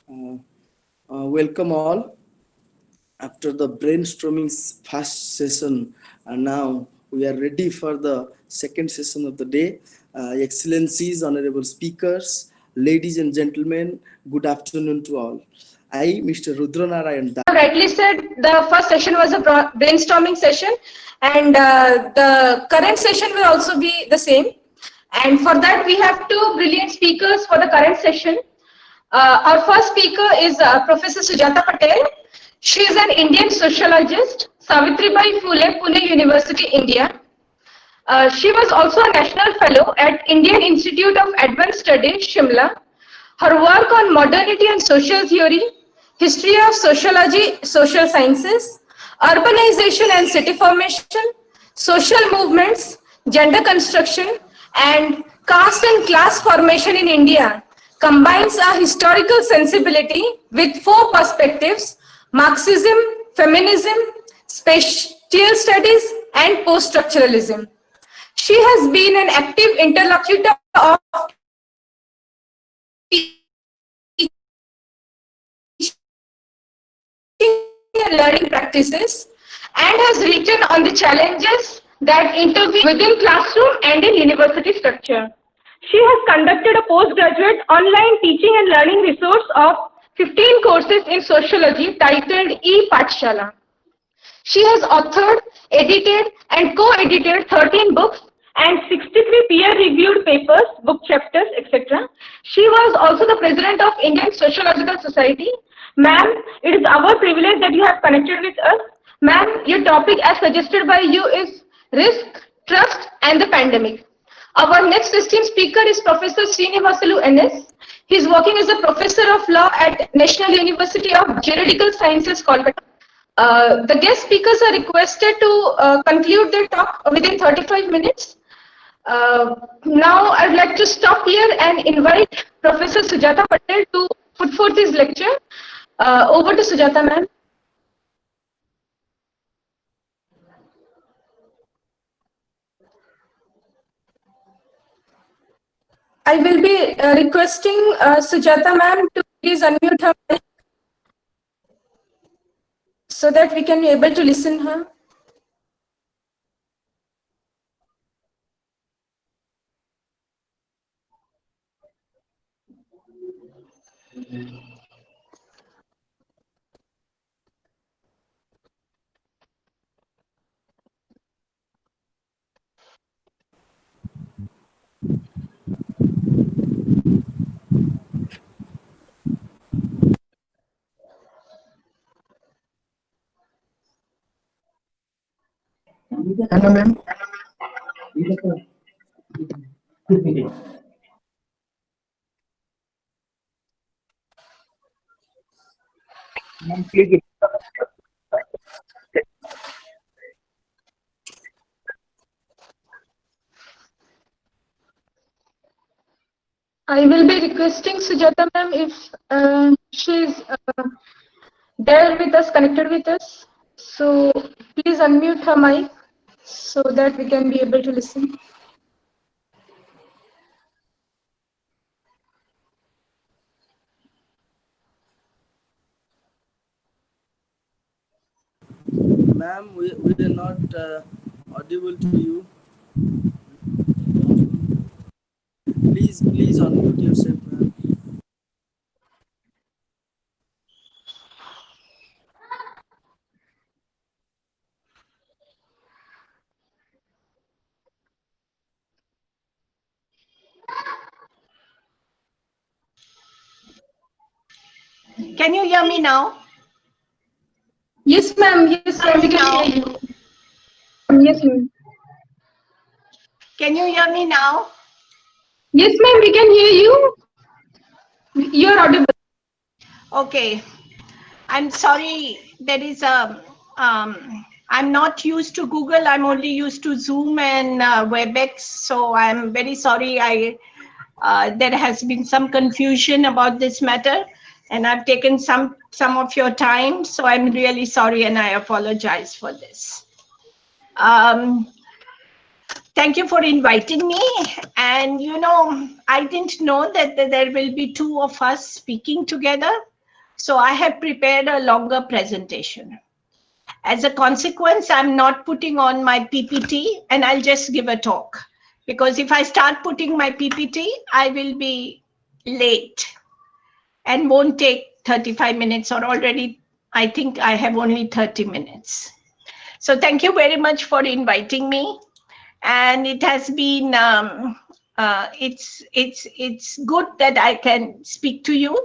Welcome all. After the brainstorming first session, and now we are ready for the second session of the day. Excellencies, honorable speakers, ladies and gentlemen, good afternoon to all. I, Mr. Rudranarayan Das. Rightly said, the first session was a brainstorming session, and the current session will also be the same. And for that, we have two brilliant speakers for the current session. Our first speaker is Professor Sujata Patel. She is an Indian sociologist, Savitribai Phule, Pune University, India. She was also a national fellow at Indian Institute of Advanced Studies, Shimla. Her work on modernity and social theory, history of sociology, social sciences, urbanization and city formation, social movements, gender construction, and caste and class formation in India combines a historical sensibility with four perspectives: Marxism, feminism, spatial studies, and post-structuralism. She has been an active interlocutor of learning practices and has written on the challenges that intervene within classroom and in university structure. She has conducted a postgraduate online teaching and learning resource of 15 courses in sociology titled E-Pathshala. She has authored, edited and co-edited 13 books and 63 peer-reviewed papers, book chapters, etc. She was also the president of Indian Sociological Society. Ma'am, it is our privilege that you have connected with us. Ma'am, your topic as suggested by you is risk, trust and the pandemic. Our next esteemed speaker is Professor Sreenibasalu N.S. He is working as a professor of law at National University of Juridical Sciences, Kolkata. The guest speakers are requested to conclude their talk within 35 minutes. Now I'd like to stop here and invite Professor Sujata Patel to put forth his lecture. Over to Sujata, ma'am. I will be requesting Sujata ma'am to please unmute her mic so that we can be able to listen her. Hello, ma'am. I will be requesting Sujata ma'am if she is there with us, connected with us. So please unmute her mic so that we can be able to listen. Ma'am, we are not audible to you. Please unmute yourself, ma'am. Can you hear me now? Yes, ma'am. Yes, ma'am. We can hear you. Yes, ma'am. Can you hear me now? Yes, ma'am. We can hear you. You are audible. Okay. I'm sorry. There is a. I'm not used to Google. I'm only used to Zoom and WebEx. So I'm very sorry. There has been some confusion about this matter, and I've taken some of your time. So I'm really sorry, and I apologize for this. Thank you for inviting me. And, you know, I didn't know that there will be two of us speaking together. So I have prepared a longer presentation. As a consequence, I'm not putting on my PPT and I'll just give a talk. Because if I start putting my PPT, I will be late and won't take 35 minutes, or already I think I have only 30 minutes. So thank you very much for inviting me. And it has been, it's good that I can speak to you.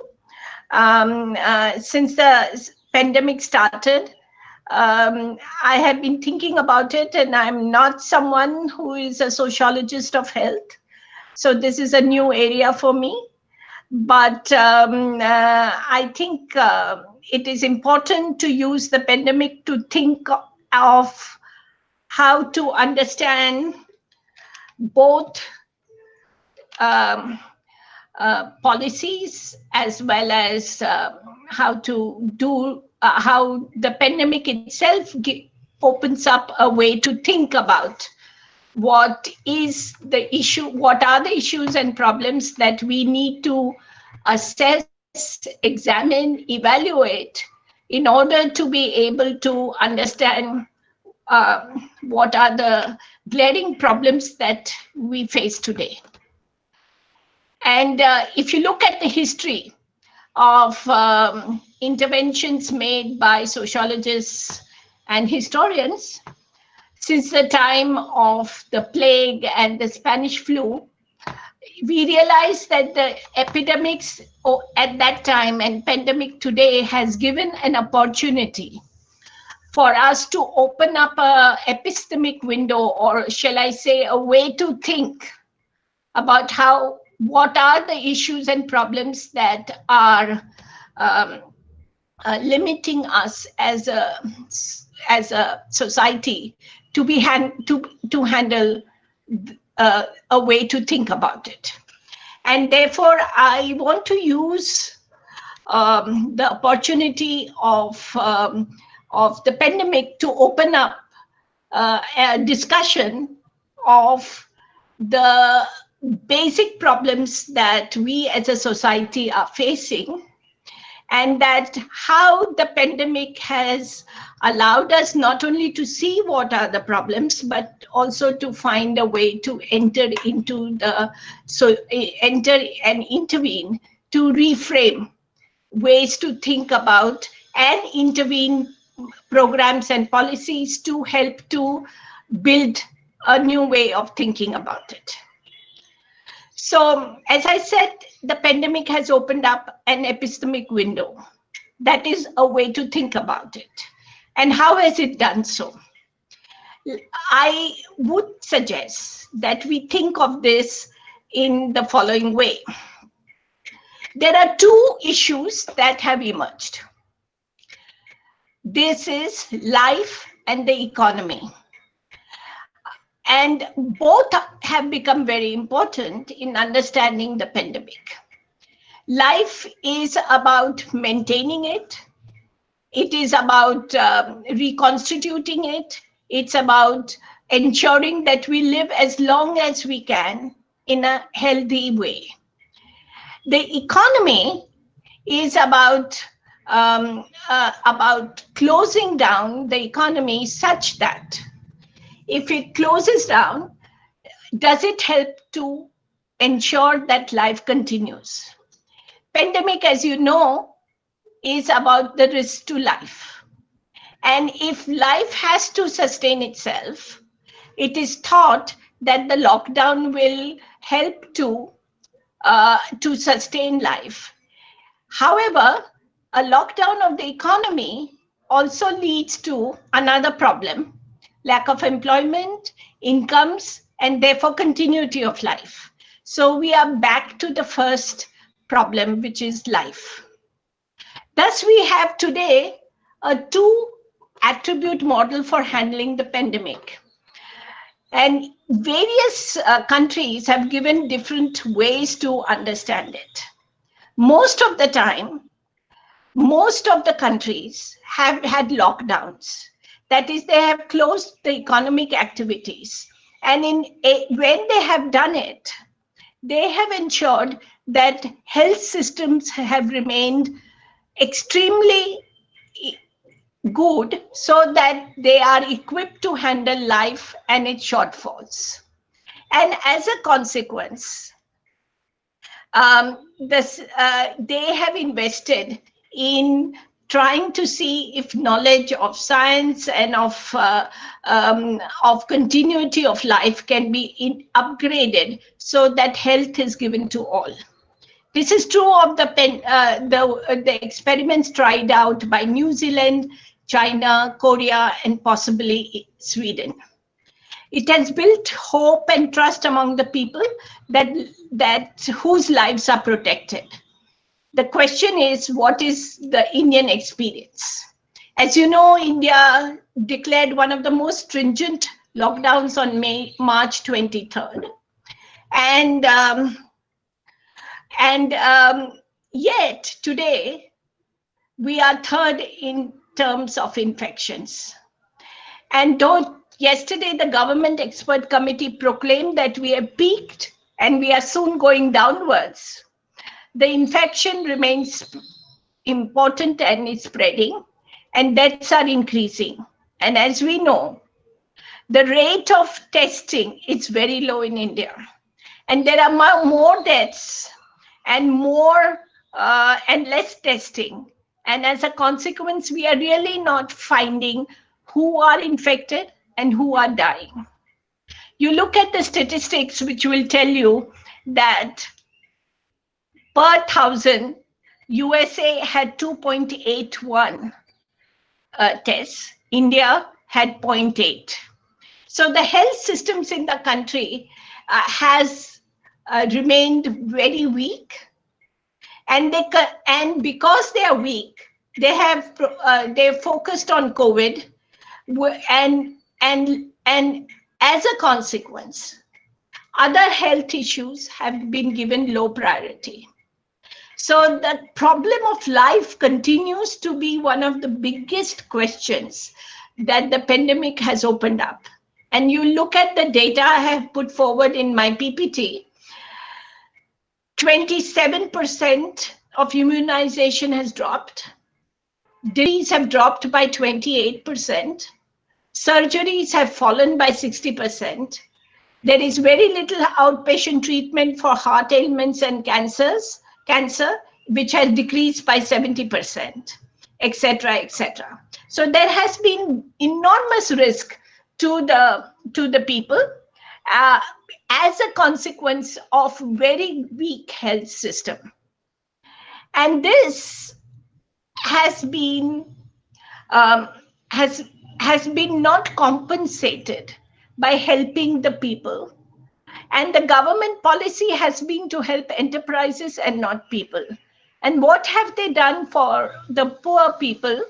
Since the pandemic started, I have been thinking about it, and I'm not someone who is a sociologist of health. So this is a new area for me. But I think it is important to use the pandemic to think of how to understand both um, policies, as well as how the pandemic itself opens up a way to think about what is the issue, what are the issues and problems that we need to assess, examine, evaluate in order to be able to understand what are the glaring problems that we face today. And if you look at the history of interventions made by sociologists and historians, since the time of the plague and the Spanish flu, we realize that the epidemics at that time and pandemic today has given an opportunity for us to open up a epistemic window, or shall I say, a way to think about what are the issues and problems that are limiting us as a society to handle a way to think about it. And therefore, I want to use the opportunity of the pandemic to open up a discussion of the basic problems that we as a society are facing, and that how the pandemic has allowed us not only to see what are the problems, but also to find a way to enter and intervene, to reframe ways to think about and intervene programs and policies to help to build a new way of thinking about it. So, as I said, the pandemic has opened up an epistemic window. That is a way to think about it. And how has it done so? I would suggest that we think of this in the following way. There are two issues that have emerged. This is life and the economy. And both have become very important in understanding the pandemic. Life is about maintaining it. It is about reconstituting it. It's about ensuring that we live as long as we can in a healthy way. The economy is about closing down the economy such that if it closes down, does it help to ensure that life continues? Pandemic, as you know, is about the risk to life. And if life has to sustain itself, it is thought that the lockdown will help to sustain life. However, a lockdown of the economy also leads to another problem: lack of employment, incomes, and therefore continuity of life. So we are back to the first problem, which is life. Thus, we have today a two-attribute model for handling the pandemic. And various countries have given different ways to understand it. Most of the time, most of the countries have had lockdowns. That is, they have closed the economic activities. And when they have done it, they have ensured that health systems have remained extremely good so that they are equipped to handle life and its shortfalls. And as a consequence, they have invested in trying to see if knowledge of science and of continuity of life can be upgraded so that health is given to all. This is true of the experiments tried out by New Zealand, China, Korea, and possibly Sweden. It has built hope and trust among the people that whose lives are protected. The question is, what is the Indian experience? As you know, India declared one of the most stringent lockdowns on March 23rd. And yet today, we are third in terms of infections. And though yesterday the government expert committee proclaimed that we have peaked and we are soon going downwards, the infection remains important and is spreading, and deaths are increasing. And as we know, the rate of testing is very low in India. And there are more deaths and less testing. And as a consequence, we are really not finding who are infected and who are dying. You look at the statistics, which will tell you that per 1,000, USA had 2.81 tests, India had 0.8. So the health systems in the country has remained very weak, and because they are weak, they focused on COVID, and as a consequence, other health issues have been given low priority. So the problem of life continues to be one of the biggest questions that the pandemic has opened up. And you look at the data I have put forward in my PPT, 27% of immunization has dropped. Disease have dropped by 28%. Surgeries have fallen by 60%. There is very little outpatient treatment for heart ailments and cancer, which has decreased by 70%, etc., etc. So there has been enormous risk to the people as a consequence of very weak health system. And this has been not compensated by helping the people. And the government policy has been to help enterprises and not people. And what have they done for the poor people?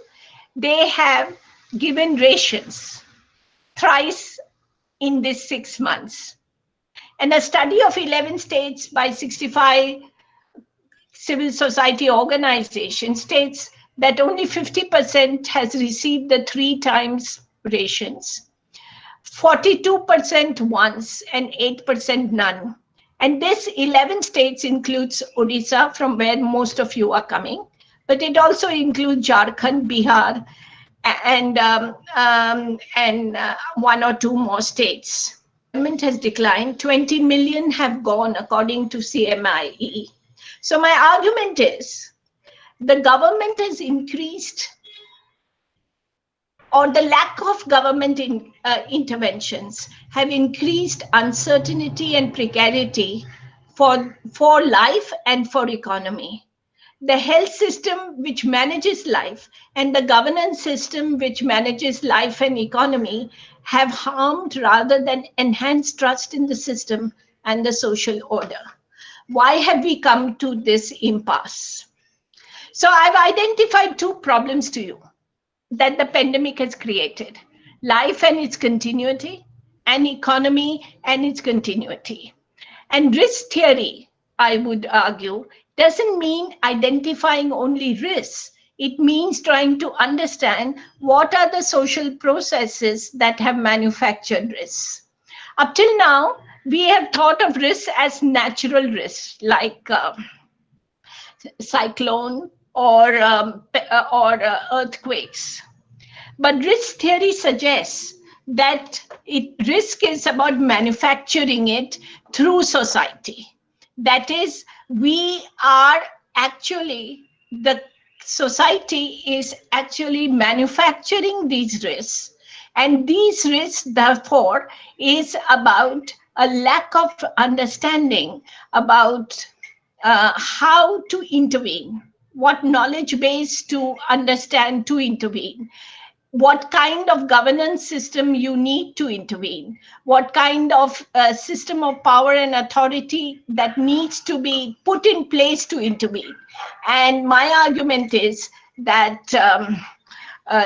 They have given rations thrice in this 6 months. And a study of 11 states by 65 civil society organizations states that only 50% has received the 3 times rations, 42% once, and 8% none. And this 11 states includes Odisha, from where most of you are coming, but it also includes Jharkhand, Bihar, and 1 or 2 more states. Employment has declined. 20 million have gone, according to CMIE. So my argument is, the government has increased, or the lack of government interventions have increased uncertainty and precarity for life and for economy. The health system, which manages life, and the governance system, which manages life and economy, have harmed rather than enhanced trust in the system and the social order. Why have we come to this impasse? So I've identified 2 problems to you that the pandemic has created: life and its continuity, and economy and its continuity. And risk theory, I would argue, doesn't mean identifying only risks. It means trying to understand what are the social processes that have manufactured risks. Up till now, we have thought of risks as natural risks, like cyclone, or earthquakes. But risk theory suggests that risk is about manufacturing it through society. That is, we are actually, the society is actually manufacturing these risks. And these risks, therefore, is about a lack of understanding about how to intervene, what knowledge base to understand to intervene, what kind of governance system you need to intervene, what kind of system of power and authority that needs to be put in place to intervene. And my argument is that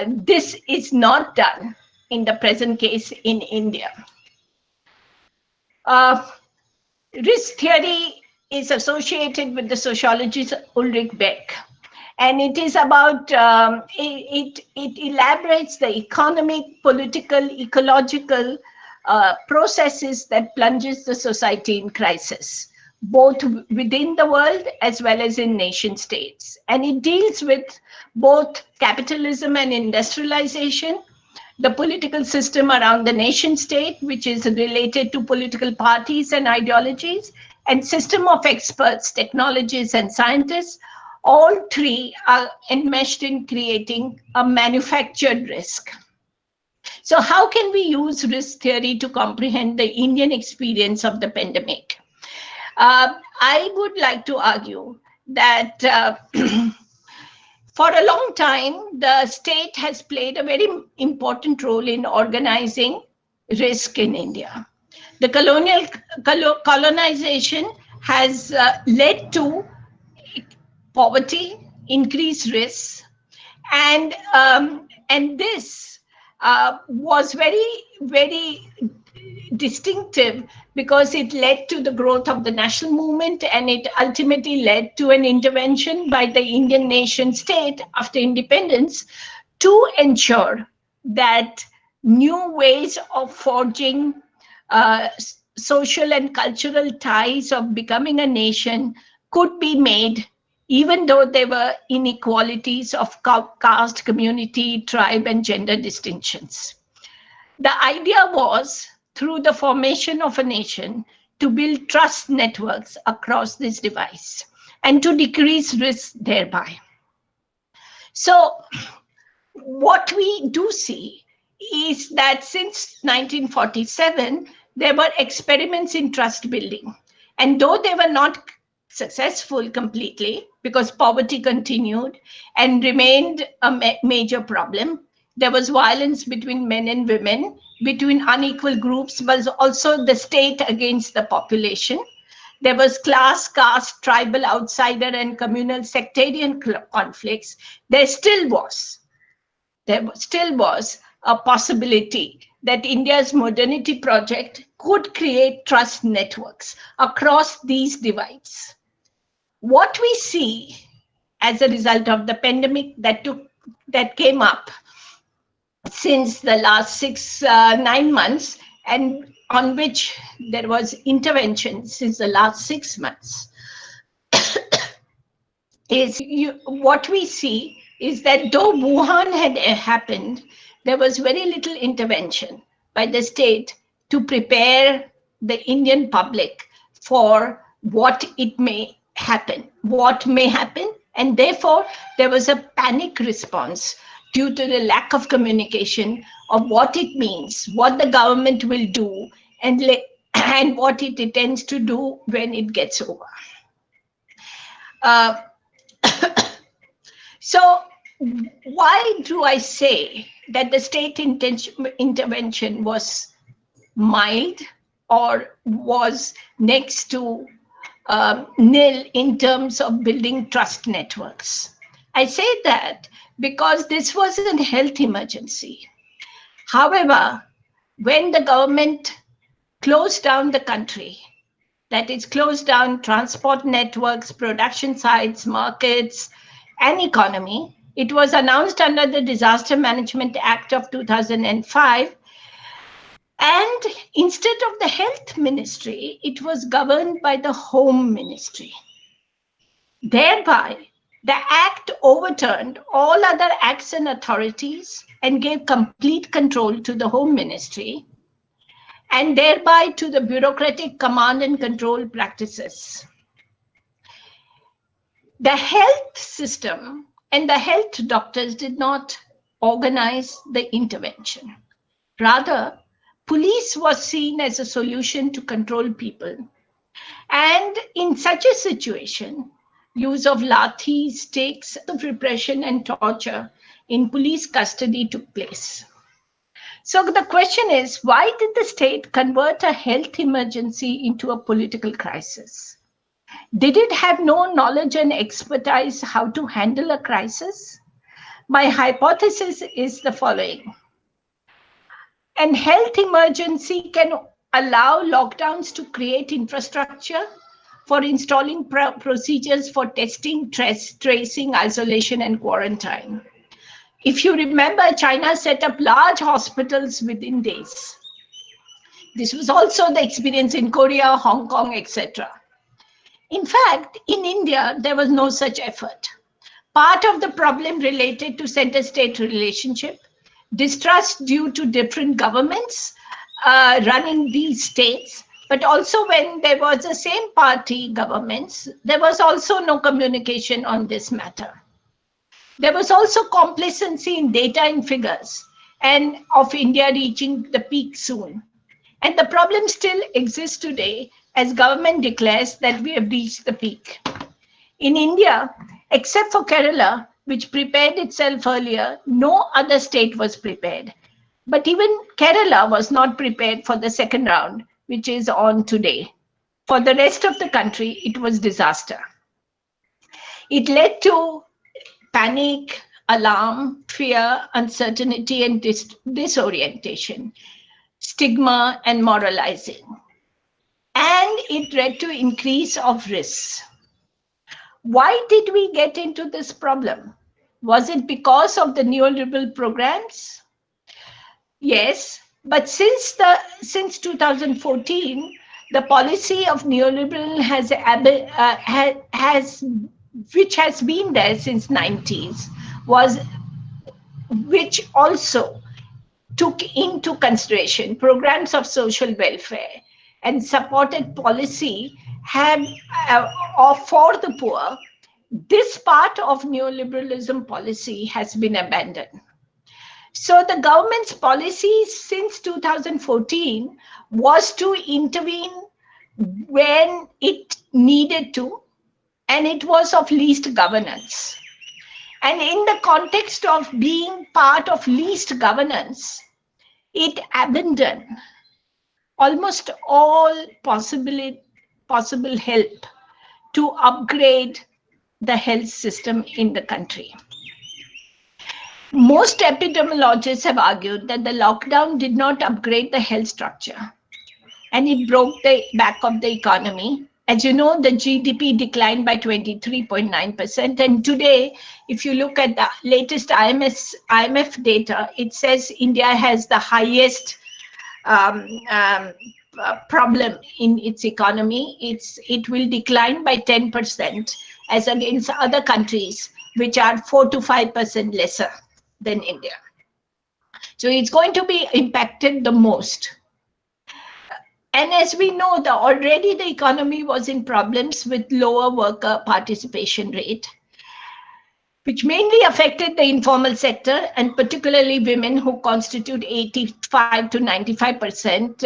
this is not done in the present case in India. Risk theory is associated with the sociologist Ulrich Beck. And it is about, it elaborates the economic, political, ecological processes that plunges the society in crisis, both within the world as well as in nation states. And it deals with both capitalism and industrialization, the political system around the nation state, which is related to political parties and ideologies, and system of experts, technologists, and scientists. All three are enmeshed in creating a manufactured risk. So how can we use risk theory to comprehend the Indian experience of the pandemic? I would like to argue that for a long time, the state has played a very important role in organizing risk in India. The colonization has led to poverty, increased risks, and this was very distinctive because it led to the growth of the national movement, and it ultimately led to an intervention by the Indian nation state after independence to ensure that new ways of forging social and cultural ties of becoming a nation could be made, even though there were inequalities of caste, community, tribe, and gender distinctions. The idea was, through the formation of a nation, to build trust networks across this device and to decrease risk thereby. So what we do see is that since 1947, there were experiments in trust building. And though they were not successful completely, because poverty continued and remained a major problem, there was violence between men and women, between unequal groups, but also the state against the population. There was class, caste, tribal, outsider, and communal sectarian conflicts. There still was a possibility that India's modernity project could create trust networks across these divides. What we see as a result of the pandemic that came up since the last 9 months, and on which there was intervention since the last 6 months, what we see is that though Wuhan had happened, there was very little intervention by the state to prepare the Indian public for what may happen, and therefore there was a panic response due to the lack of communication of what it means, what the government will do, and what it intends to do when it gets over. So why do I say that the state intervention was mild or was next to nil in terms of building trust networks? I say that because this was a health emergency. However, when the government closed down the country, that is, closed down transport networks, production sites, markets, and economy, it was announced under the Disaster Management Act of 2005. And instead of the health ministry, it was governed by the home ministry. Thereby, The act overturned all other acts and authorities and gave complete control to the Home Ministry and thereby to the bureaucratic command and control practices. The health system and the health doctors did not organize the intervention. Rather, police was seen as a solution to control people. And in such a situation, use of lathis, sticks, of repression and torture in police custody took place. So the question is, why did the state convert a health emergency into a political crisis? Did it have no knowledge and expertise how to handle a crisis? My hypothesis is the following. An health emergency can allow lockdowns to create infrastructure for installing procedures for testing, tracing, isolation, and quarantine. If you remember, China set up large hospitals within days. This was also the experience in Korea, Hong Kong, etc. In fact, in India, there was no such effort. Part of the problem related to center-state relationship, distrust due to different governments running these states, but also when there was the same party governments, there was also no communication on this matter. There was also complacency in data and figures and of India reaching the peak soon. And the problem still exists today as government declares that we have reached the peak. In India, except for Kerala, which prepared itself earlier, no other state was prepared. But even Kerala was not prepared for the second round, which is on today. For the rest of the country, it was disaster. It led to panic, alarm, fear, uncertainty, and disorientation, stigma, and moralizing. And it led to increase of risks. Why did we get into this problem? Was it because of the neoliberal programs? Yes, but since 2014, the policy of neoliberal which has been there since 90s, which also took into consideration programs of social welfare and supported policy for the poor. This part of neoliberalism policy has been abandoned. So the government's policy since 2014 was to intervene when it needed to, and it was of least governance. And in the context of being part of least governance, it abandoned almost all possible help to upgrade the health system in the country. Most epidemiologists have argued that the lockdown did not upgrade the health structure and it broke the back of the economy. As you know, the GDP declined by 23.9%. And today, if you look at the latest IMF data, it says India has the highest problem in its economy. It will decline by 10% as against other countries, which are 4 to 5% lesser than India. So it's going to be impacted the most. And as we know, already the economy was in problems with lower worker participation rate, which mainly affected the informal sector and particularly women who constitute 85 to 95%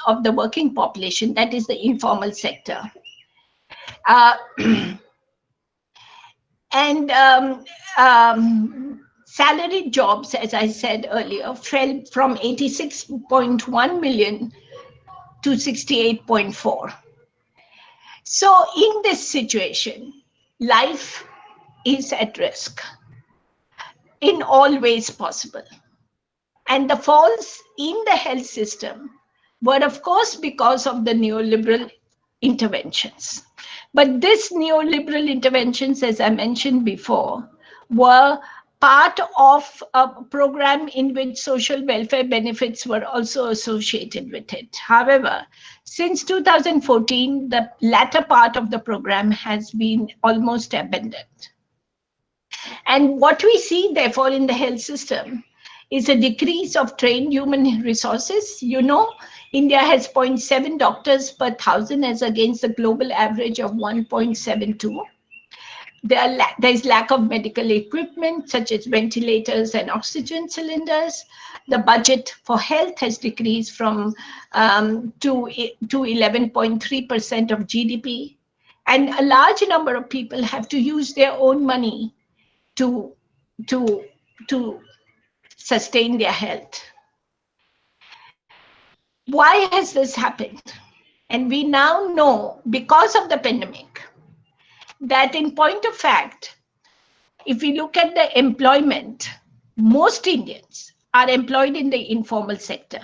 of the working population, that is the informal sector. Salaried jobs, as I said earlier, fell from 86.1 million to 68.4. So in this situation, life is at risk in all ways possible. And the falls in the health system were, of course, because of the neoliberal interventions. But these neoliberal interventions, as I mentioned before, were part of a program in which social welfare benefits were also associated with it. However, since 2014, the latter part of the program has been almost abandoned. And what we see, therefore, in the health system is a decrease of trained human resources. You know, India has zero point 0.7 doctors per thousand as against the global average of 1.72. There is lack of medical equipment such as ventilators and oxygen cylinders. The budget for health has decreased from to 11.3% of GDP. And a large number of people have to use their own money to, to, to sustain their health. Why has this happened? And we now know, because of the pandemic, that in point of fact, if we look at the employment, most Indians are employed in the informal sector,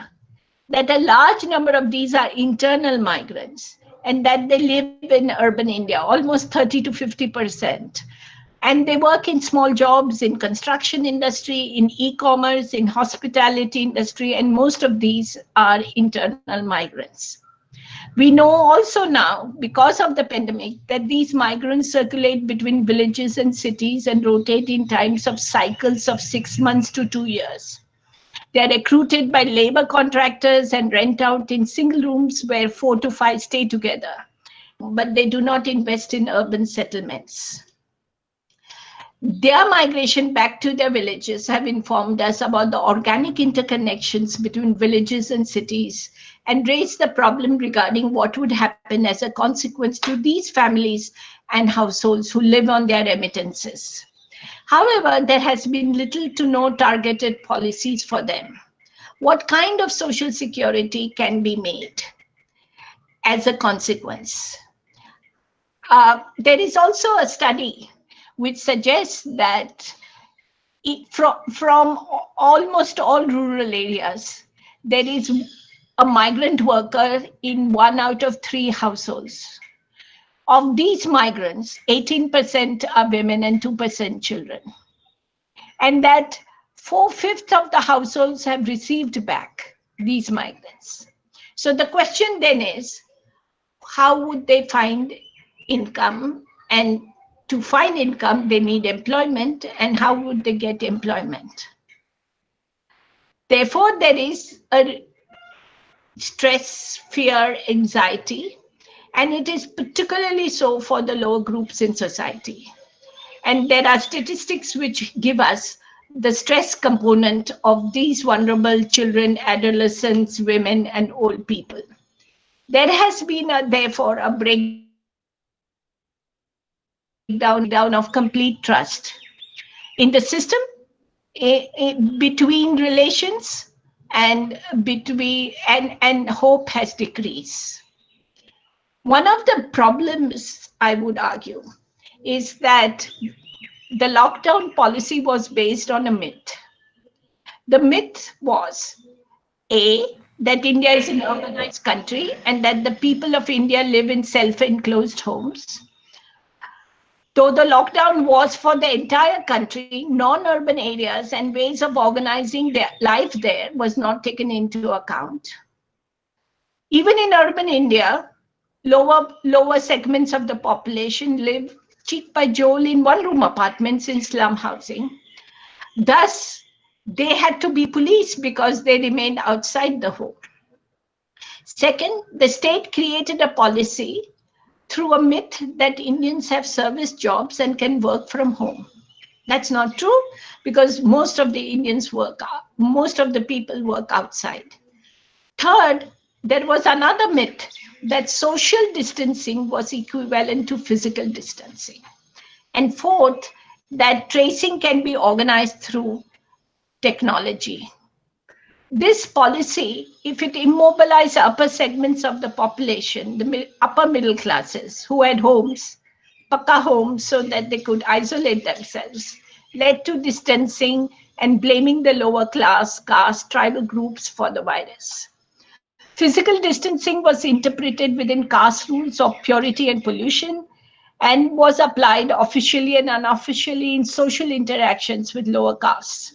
that a large number of these are internal migrants, and that they live in urban India, almost 30 to 50%. And they work in small jobs, in construction industry, in e-commerce, in hospitality industry, and most of these are internal migrants. We know also now, because of the pandemic, that these migrants circulate between villages and cities and rotate in times of cycles of 6 months to 2 years. They are recruited by labor contractors and rent out in single rooms where 4 to 5 stay together, but they do not invest in urban settlements. Their migration back to their villages have informed us about the organic interconnections between villages and cities and raised the problem regarding what would happen as a consequence to these families and households who live on their remittances. However, there has been little to no targeted policies for them. What kind of social security can be made as a consequence? There is also a study which suggests that from almost all rural areas, there is a migrant worker in 1 out of 3 households. Of these migrants, 18% are women and 2% children. And that 4/5 of the households have received back these migrants. So the question then is, how would they find income? And to find income, they need employment. And how would they get employment? Therefore, there is a stress, fear, anxiety, and it is particularly so for the lower groups in society. And there are statistics which give us the stress component of these vulnerable children, adolescents, women, and old people. There has been, therefore, a breakdown of complete trust in the system, between relations, and hope has decreased. One of the problems, I would argue, is that the lockdown policy was based on a myth. The myth was, A, that India is an urbanized country and that the people of India live in self-enclosed homes. Though the lockdown was for the entire country, non-urban areas and ways of organizing their life there was not taken into account. Even in urban India, lower segments of the population live cheek by jowl in one-room apartments in slum housing. Thus, they had to be policed because they remained outside the home. Second, the state created a policy through a myth that Indians have service jobs and can work from home. That's not true, because most of the people work outside. Third, there was another myth that social distancing was equivalent to physical distancing. And fourth, that tracing can be organized through technology. This policy, if it immobilized upper segments of the population, the upper middle classes who had homes, pakka homes, so that they could isolate themselves, led to distancing and blaming the lower class, caste, tribal groups for the virus. Physical distancing was interpreted within caste rules of purity and pollution, and was applied officially and unofficially in social interactions with lower castes.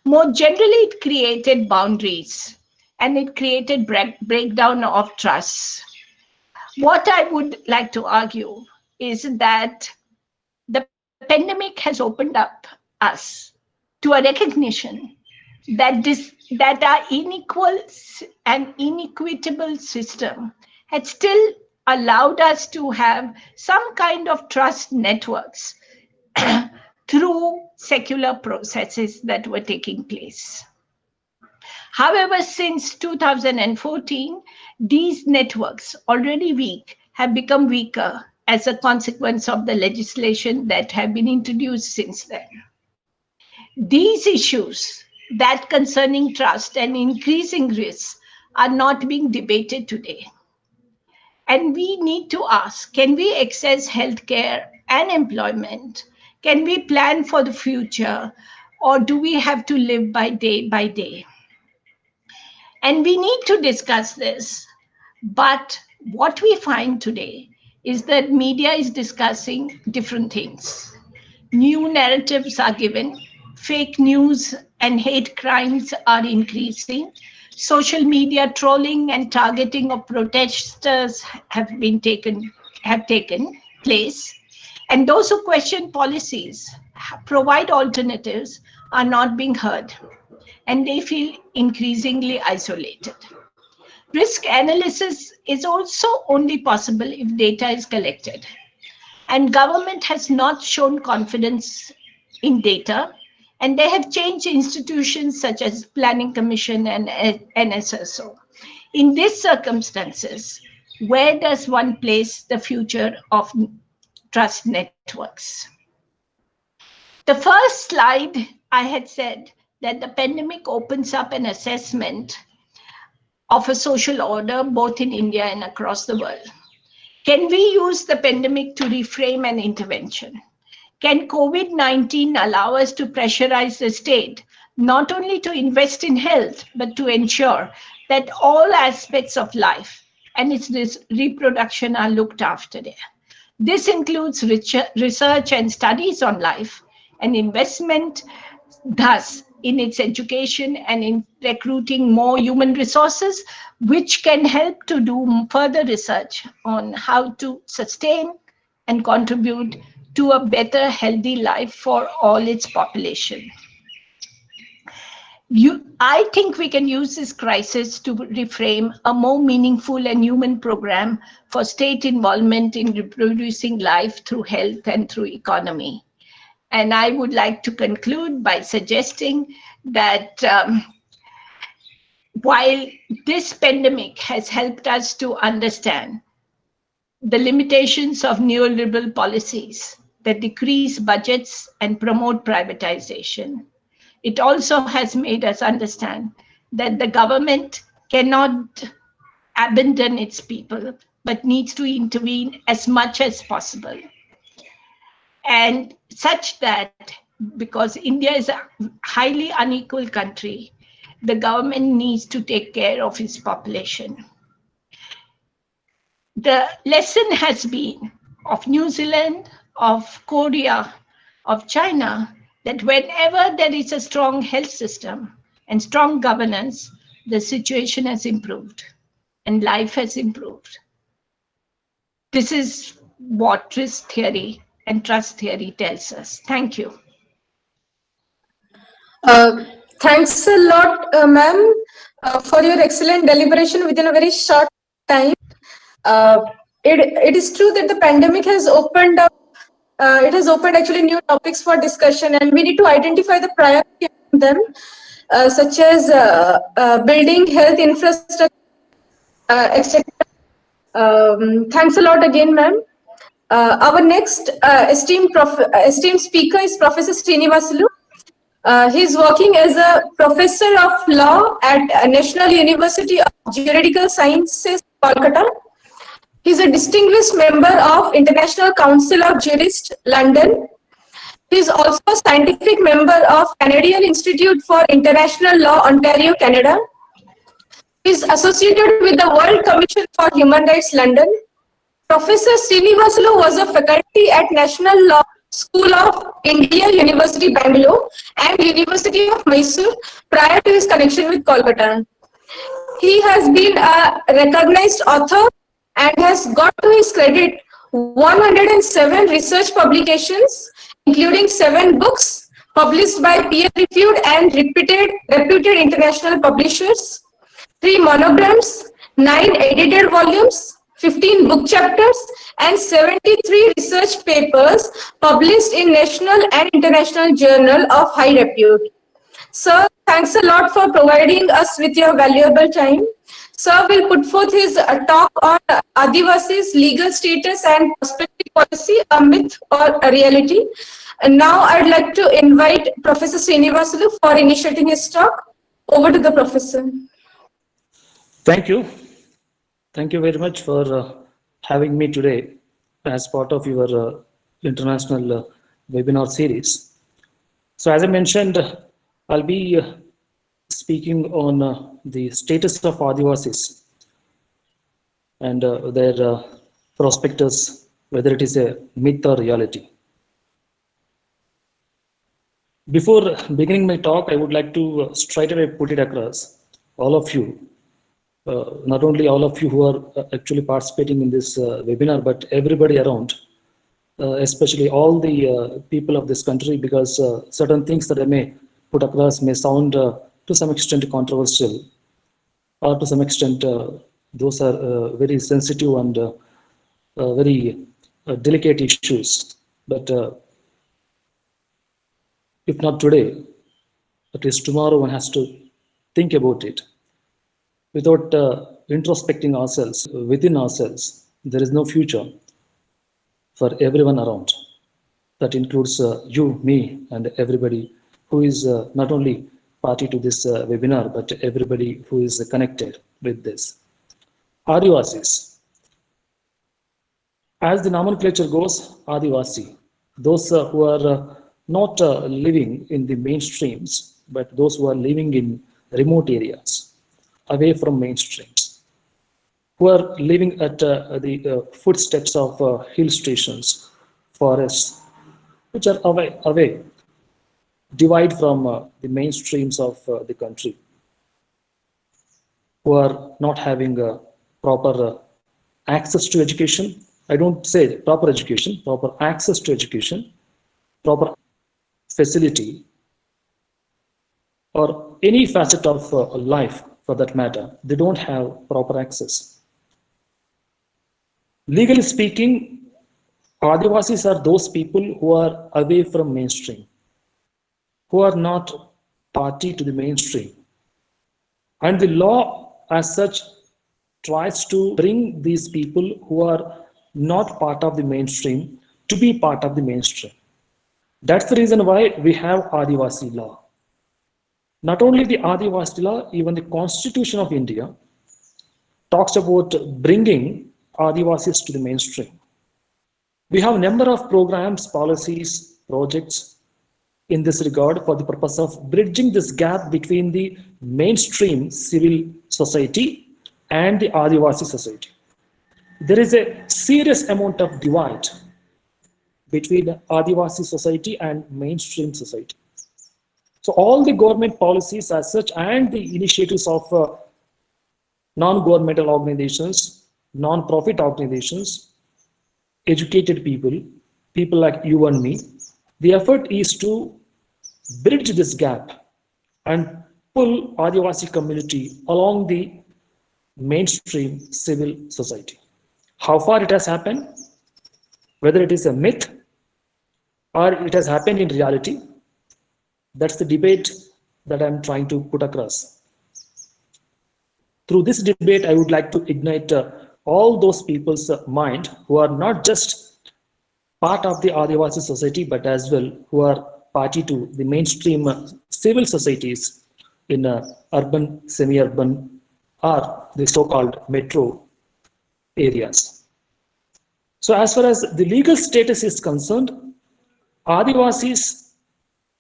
More generally, it created boundaries and it created breakdown of trust. What I would like to argue is that the pandemic has opened up us to a recognition that our unequal and inequitable system had still allowed us to have some kind of trust networks through secular processes that were taking place. However, since 2014, these networks, already weak, have become weaker as a consequence of the legislation that have been introduced since then. These issues that concerning trust and increasing risks are not being debated today. And we need to ask, can we access healthcare and employment? Can we plan for the future? Or do we have to live by day? And we need to discuss this. But what we find today is that media is discussing different things. New narratives are given, fake news and hate crimes are increasing, social media trolling and targeting of protesters have taken place, and those who question policies, provide alternatives, are not being heard, and they feel increasingly isolated. Risk analysis is also only possible if data is collected. And government has not shown confidence in data, and they have changed institutions such as Planning Commission and NSSO. In these circumstances, where does one place the future of trust networks? The first slide, I had said that the pandemic opens up an assessment of a social order both in India and across the world. Can we use the pandemic to reframe an intervention? Can COVID-19 allow us to pressurize the state, not only to invest in health, but to ensure that all aspects of life and its reproduction are looked after there? This includes research and studies on life and investment, thus, in its education and in recruiting more human resources, which can help to do further research on how to sustain and contribute to a better, healthy life for all its population. I think we can use this crisis to reframe a more meaningful and human program for state involvement in reproducing life through health and through economy. And I would like to conclude by suggesting that while this pandemic has helped us to understand the limitations of neoliberal policies that decrease budgets and promote privatization, it also has made us understand that the government cannot abandon its people, but needs to intervene as much as possible. And such that, because India is a highly unequal country, the government needs to take care of its population. The lesson has been of New Zealand, of Korea, of China, that whenever there is a strong health system and strong governance, the situation has improved and life has improved. This is what risk theory and trust theory tells us. Thank you. Thanks a lot, ma'am, for your excellent deliberation within a very short time. It is true that the pandemic has opened up, it has opened actually new topics for discussion, and we need to identify the priority of them, such as building health infrastructure, etc. Thanks a lot again, ma'am. Our next esteemed speaker is Professor Sreenibasalu. He is working as a professor of law at National University of Juridical Sciences, Kolkata. He is a distinguished member of International Council of Jurists, London. He is also a scientific member of Canadian Institute for International Law, Ontario, Canada. He is associated with the World Commission for Human Rights, London. Professor Sreenibasalu was a faculty at National Law School of India, University Bangalore, and University of Mysore prior to his connection with Kolkata. He has been a recognized author and has got to his credit 107 research publications, including 7 books published by peer-reviewed and reputed international publishers, 3 monograms, 9 edited volumes, 15 book chapters, and 73 research papers published in national and international journal of high repute. Sir, thanks a lot for providing us with your valuable time. Sir will put forth his talk on Adivasis' legal status and prospective policy, a myth or a reality. And now I'd like to invite Professor Sreenibasalu for initiating his talk. Over to the professor. Thank you. Thank you very much for having me today as part of your international webinar series. So as I mentioned, I'll be speaking on the status of Adivasis and their prospectus, whether it is a myth or reality. Before beginning my talk, I would like to straight away put it across all of you, not only all of you who are actually participating in this webinar, but everybody around, especially all the people of this country, because certain things that I may put across may sound to some extent controversial, or to some extent those are very sensitive and very delicate issues. But if not today, at least tomorrow one has to think about it. Without introspecting ourselves, within ourselves, there is no future for everyone around. That includes you, me, and everybody who is not only party to this webinar, but everybody who is connected with this. Adivasis. As the nomenclature goes, Adivasi, those who are not living in the mainstreams, but those who are living in remote areas, away from mainstreams, who are living at the footsteps of hill stations, forests, which are away, divide from the mainstreams of the country, who are not having proper access to education. I don't say proper education, proper access to education, proper facility, or any facet of life for that matter. They don't have proper access. Legally speaking, Adivasis are those people who are away from mainstream, who are not party to the mainstream. And the law as such tries to bring these people who are not part of the mainstream to be part of the mainstream. That's the reason why we have Adivasi law. Not only the Adivasi law, even the Constitution of India talks about bringing Adivasis to the mainstream. We have a number of programs, policies, projects in this regard for the purpose of bridging this gap between the mainstream civil society and the Adivasi society. There is a serious amount of divide between Adivasi society and mainstream society. So all the government policies as such and the initiatives of non-governmental organizations, non-profit organizations, educated people, people like you and me, the effort is to bridge this gap and pull Adivasi community along the mainstream civil society. How far it has happened, whether it is a myth or it has happened in reality, that's the debate that I'm trying to put across. Through this debate, I would like to ignite all those people's mind who are not just part of the Adivasi society, but as well who are party to the mainstream civil societies in urban, semi-urban, or the so-called metro areas. So as far as the legal status is concerned, Adivasis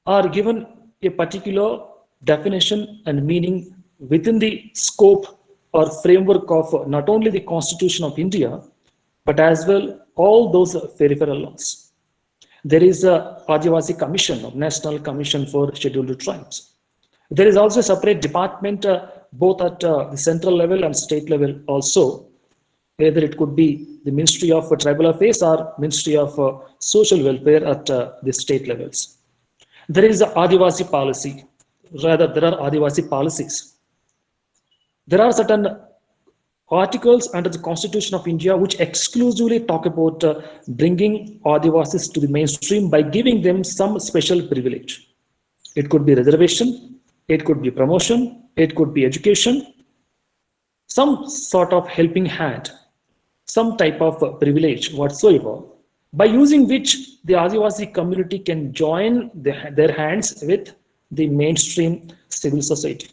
are given a particular definition and meaning within the scope or framework of not only the Constitution of India, but as well all those peripheral laws. There is a Adivasi Commission, or National Commission for Scheduled Tribes. There is also a separate department both at the central level and state level also, Either it could be the Ministry of Tribal Affairs or Ministry of Social Welfare at the state levels. There is a Adivasi policy, rather there are Adivasi policies. There are certain articles under the Constitution of India which exclusively talk about bringing Adivasis to the mainstream by giving them some special privilege. It could be reservation, it could be promotion, it could be education, some sort of helping hand, some type of privilege whatsoever, by using which the Adivasi community can join their hands with the mainstream civil society.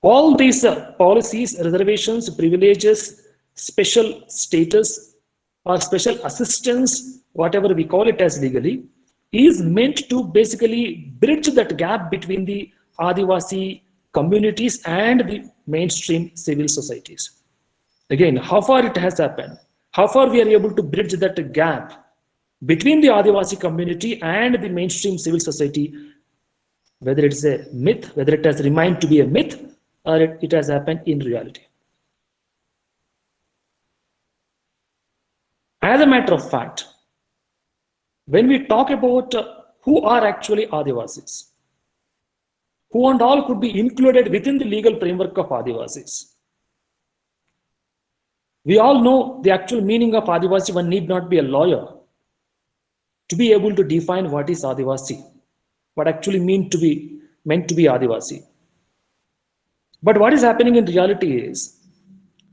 All these policies, reservations, privileges, special status or special assistance, whatever we call it as legally, is meant to basically bridge that gap between the Adivasi communities and the mainstream civil societies. Again, how far it has happened, how far we are able to bridge that gap between the Adivasi community and the mainstream civil society, whether it's a myth, whether it has remained to be a myth, or it has happened in reality. As a matter of fact, when we talk about who are actually Adivasis, who and all could be included within the legal framework of Adivasis, we all know the actual meaning of Adivasi. One need not be a lawyer to be able to define what is Adivasi, what actually meant to be Adivasi. But what is happening in reality is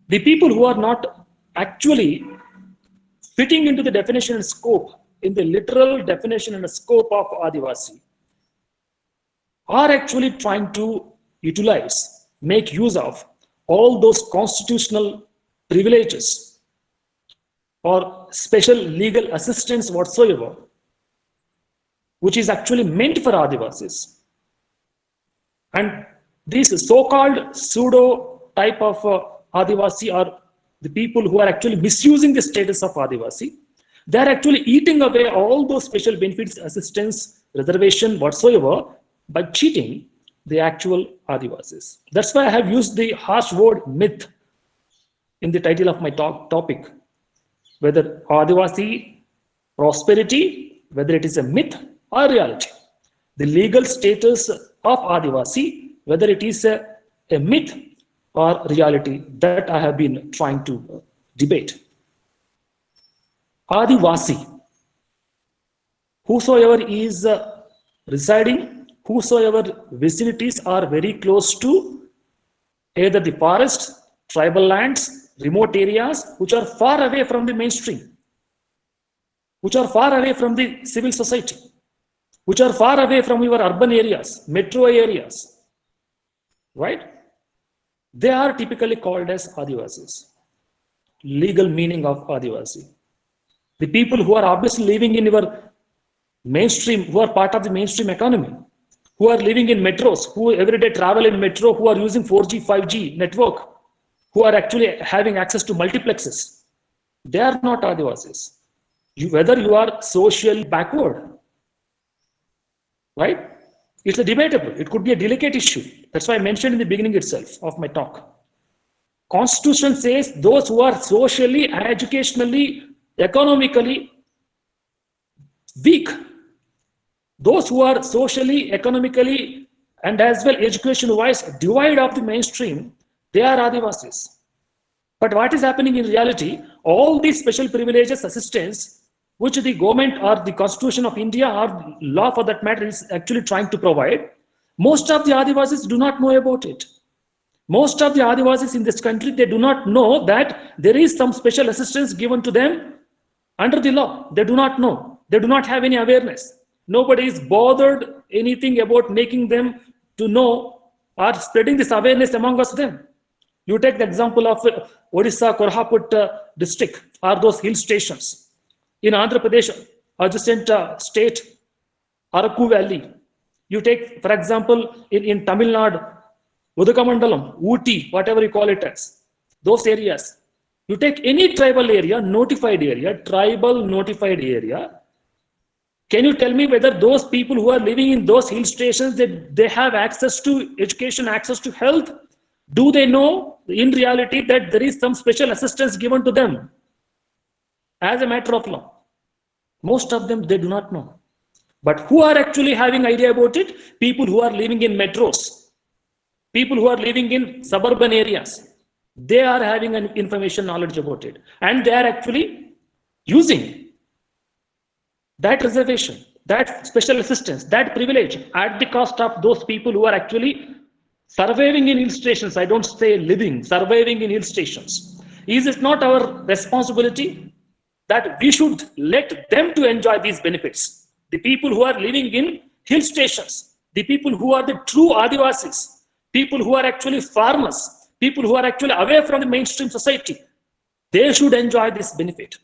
the people who are not actually fitting into the definition and scope, in the literal definition and scope of Adivasi, are actually trying to utilize, make use of all those constitutional privileges or special legal assistance whatsoever, which is actually meant for Adivasis. And these so-called pseudo type of Adivasi are the people who are actually misusing the status of Adivasi. They are actually eating away all those special benefits, assistance, reservation, whatsoever, by cheating the actual Adivasis. That's why I have used the harsh word myth in the title of my topic. Whether Adivasi prosperity, whether it is a myth or reality. The legal status of Adivasi, whether it is a myth or reality, that I have been trying to debate. Adivasi, whosoever is residing, whosoever vicinities are very close to either the forest, tribal lands, remote areas which are far away from the mainstream, which are far away from the civil society, which are far away from your urban areas, metro areas, right? They are typically called as Adivasis. Legal meaning of Adivasi. The people who are obviously living in your mainstream, who are part of the mainstream economy, who are living in metros, who every day travel in metro, who are using 4G, 5G network, who are actually having access to multiplexes. They are not Adivasis. Whether you are socially backward, right? It's a debatable. It could be a delicate issue. That's why I mentioned in the beginning itself of my talk. Constitution says those who are socially, educationally, economically weak, those who are socially, economically, and as well education-wise devoid of the mainstream, they are Adivasis. But what is happening in reality, all these special privileges, assistance, which the government or the Constitution of India or law for that matter is actually trying to provide, most of the Adivasis do not know about it. Most of the Adivasis in this country, they do not know that there is some special assistance given to them under the law. They do not know. They do not have any awareness. Nobody is bothered anything about making them to know or spreading this awareness amongst them. You take the example of Odisha, Korhaput district or those hill stations. In Andhra Pradesh, adjacent state, Araku Valley. You take, for example, in Tamil Nadu, Udakamandalam, Ooty, whatever you call it as, those areas. You take any tribal area, notified area, tribal notified area. Can you tell me whether those people who are living in those hill stations, they have access to education, access to health? Do they know in reality that there is some special assistance given to them as a matter of law? Most of them, they do not know. But who are actually having idea about it? People who are living in metros, people who are living in suburban areas. They are having an information knowledge about it. And they are actually using that reservation, that special assistance, that privilege at the cost of those people who are actually surviving in hill stations. I don't say living, surviving in hill stations. Is it not our responsibility that we should let them to enjoy these benefits? The people who are living in hill stations, the people who are the true Adivasis, people who are actually farmers, people who are actually away from the mainstream society, they should enjoy this benefit.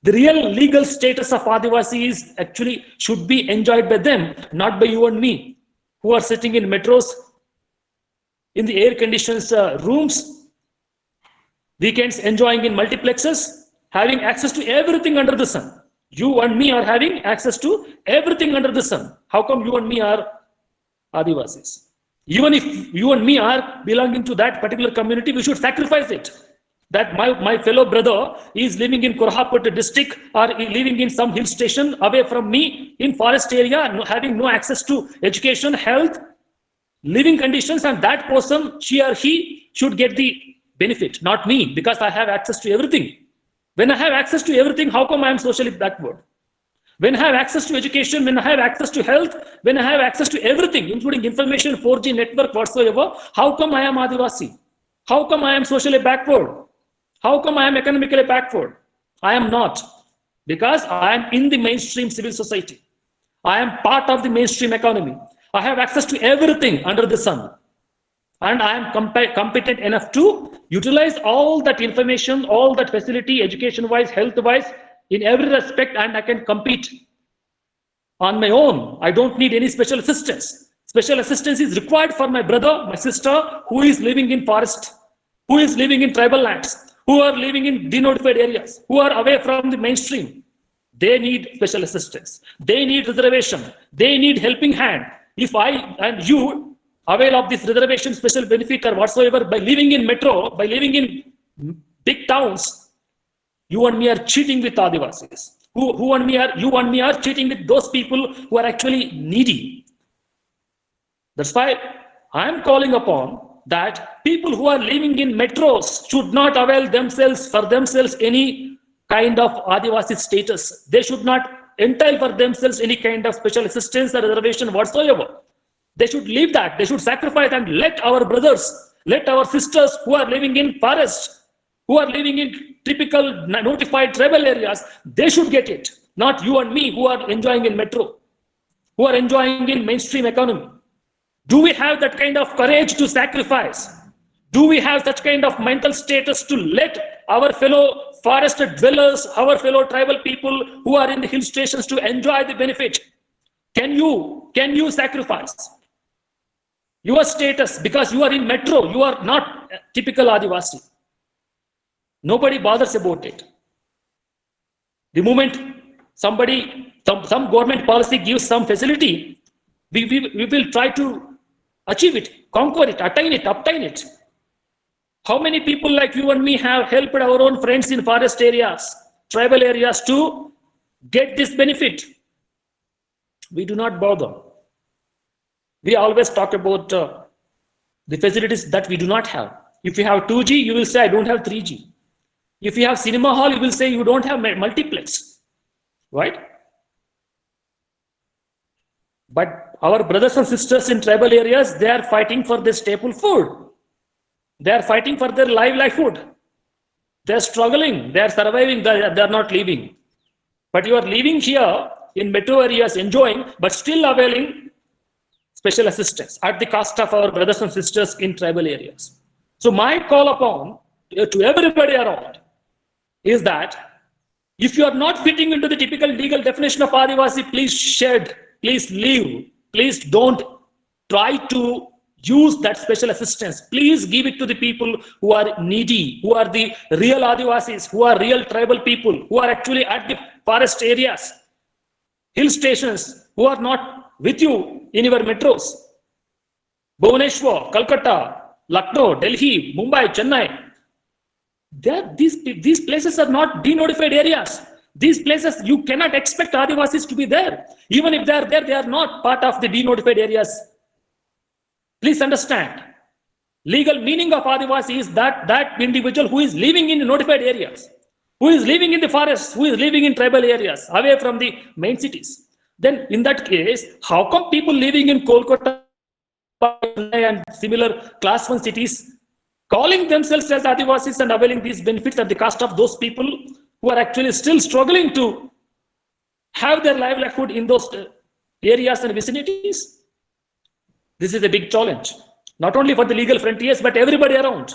The real legal status of Adivasi is actually should be enjoyed by them, not by you and me, who are sitting in metros, in the air-conditioned rooms, weekends enjoying in multiplexes, having access to everything under the sun. You and me are having access to everything under the sun. How come you and me are Adivasis? Even if you and me are belonging to that particular community, we should sacrifice it. That my fellow brother is living in Kolkata district or living in some hill station away from me in forest area, having no access to education, health, living conditions, and that person, she or he, should get the benefit, not me, because I have access to everything. When I have access to everything, how come I am socially backward? When I have access to education, when I have access to health, when I have access to everything, including information, 4G network, whatsoever, how come I am Adivasi? How come I am socially backward? How come I am economically backward? I am not, because I am in the mainstream civil society. I am part of the mainstream economy. I have access to everything under the sun. And I am competent enough to utilize all that information, all that facility, education-wise, health-wise, in every respect, and I can compete on my own. I don't need any special assistance. Special assistance is required for my brother, my sister, who is living in forest, who is living in tribal lands, who are living in denotified areas, who are away from the mainstream. They need special assistance. They need reservation. They need helping hand. If I and you avail of this reservation, special benefit or whatsoever by living in metro, by living in big towns, you and me are cheating with Adivasis. You and me are cheating with those people who are actually needy. That's why I am calling upon that people who are living in metros should not avail themselves for themselves any kind of Adivasi status. They should not entail for themselves any kind of special assistance or reservation whatsoever. They should leave that. They should sacrifice and let our brothers, let our sisters who are living in forest, who are living in typical notified tribal areas, they should get it. Not you and me who are enjoying in metro, who are enjoying in mainstream economy. Do we have that kind of courage to sacrifice? Do we have such kind of mental status to let our fellow forest dwellers, our fellow tribal people who are in the hill stations to enjoy the benefit? Can you sacrifice your status because you are in metro? You are not typical Adivasi. Nobody bothers about it. The moment some government policy gives some facility, we will try to achieve it, conquer it, attain it, obtain it. How many people like you and me have helped our own friends in forest areas, tribal areas to get this benefit? We do not bother. We always talk about the facilities that we do not have. If you have 2G, you will say, I don't have 3G. If you have cinema hall, you will say you don't have multiplex, right? But our brothers and sisters in tribal areas, they are fighting for their staple food. They are fighting for their livelihood. They are struggling. They are surviving. They are not leaving. But you are living here in metro areas, enjoying, but still availing special assistance at the cost of our brothers and sisters in tribal areas. So my call upon to everybody around is that if you are not fitting into the typical legal definition of Adivasi, please shed, please leave, please don't try to use that special assistance. Please give it to the people who are needy, who are the real Adivasis, who are real tribal people, who are actually at the forest areas, hill stations, who are not with you in your metros. Bhubaneswar, Kolkata, Lucknow, Delhi, Mumbai, Chennai. These places are not denotified areas. These places, you cannot expect Adivasis to be there. Even if they are there, they are not part of the denotified areas. Please understand. Legal meaning of Adivasi is that individual who is living in the notified areas, who is living in the forests, who is living in tribal areas, away from the main cities. Then in that case, how come people living in Kolkata and similar class 1 cities calling themselves as Adivasis and availing these benefits at the cost of those people who are actually still struggling to have their livelihood in those areas and vicinities? This is a big challenge, not only for the legal frontiers, but everybody around.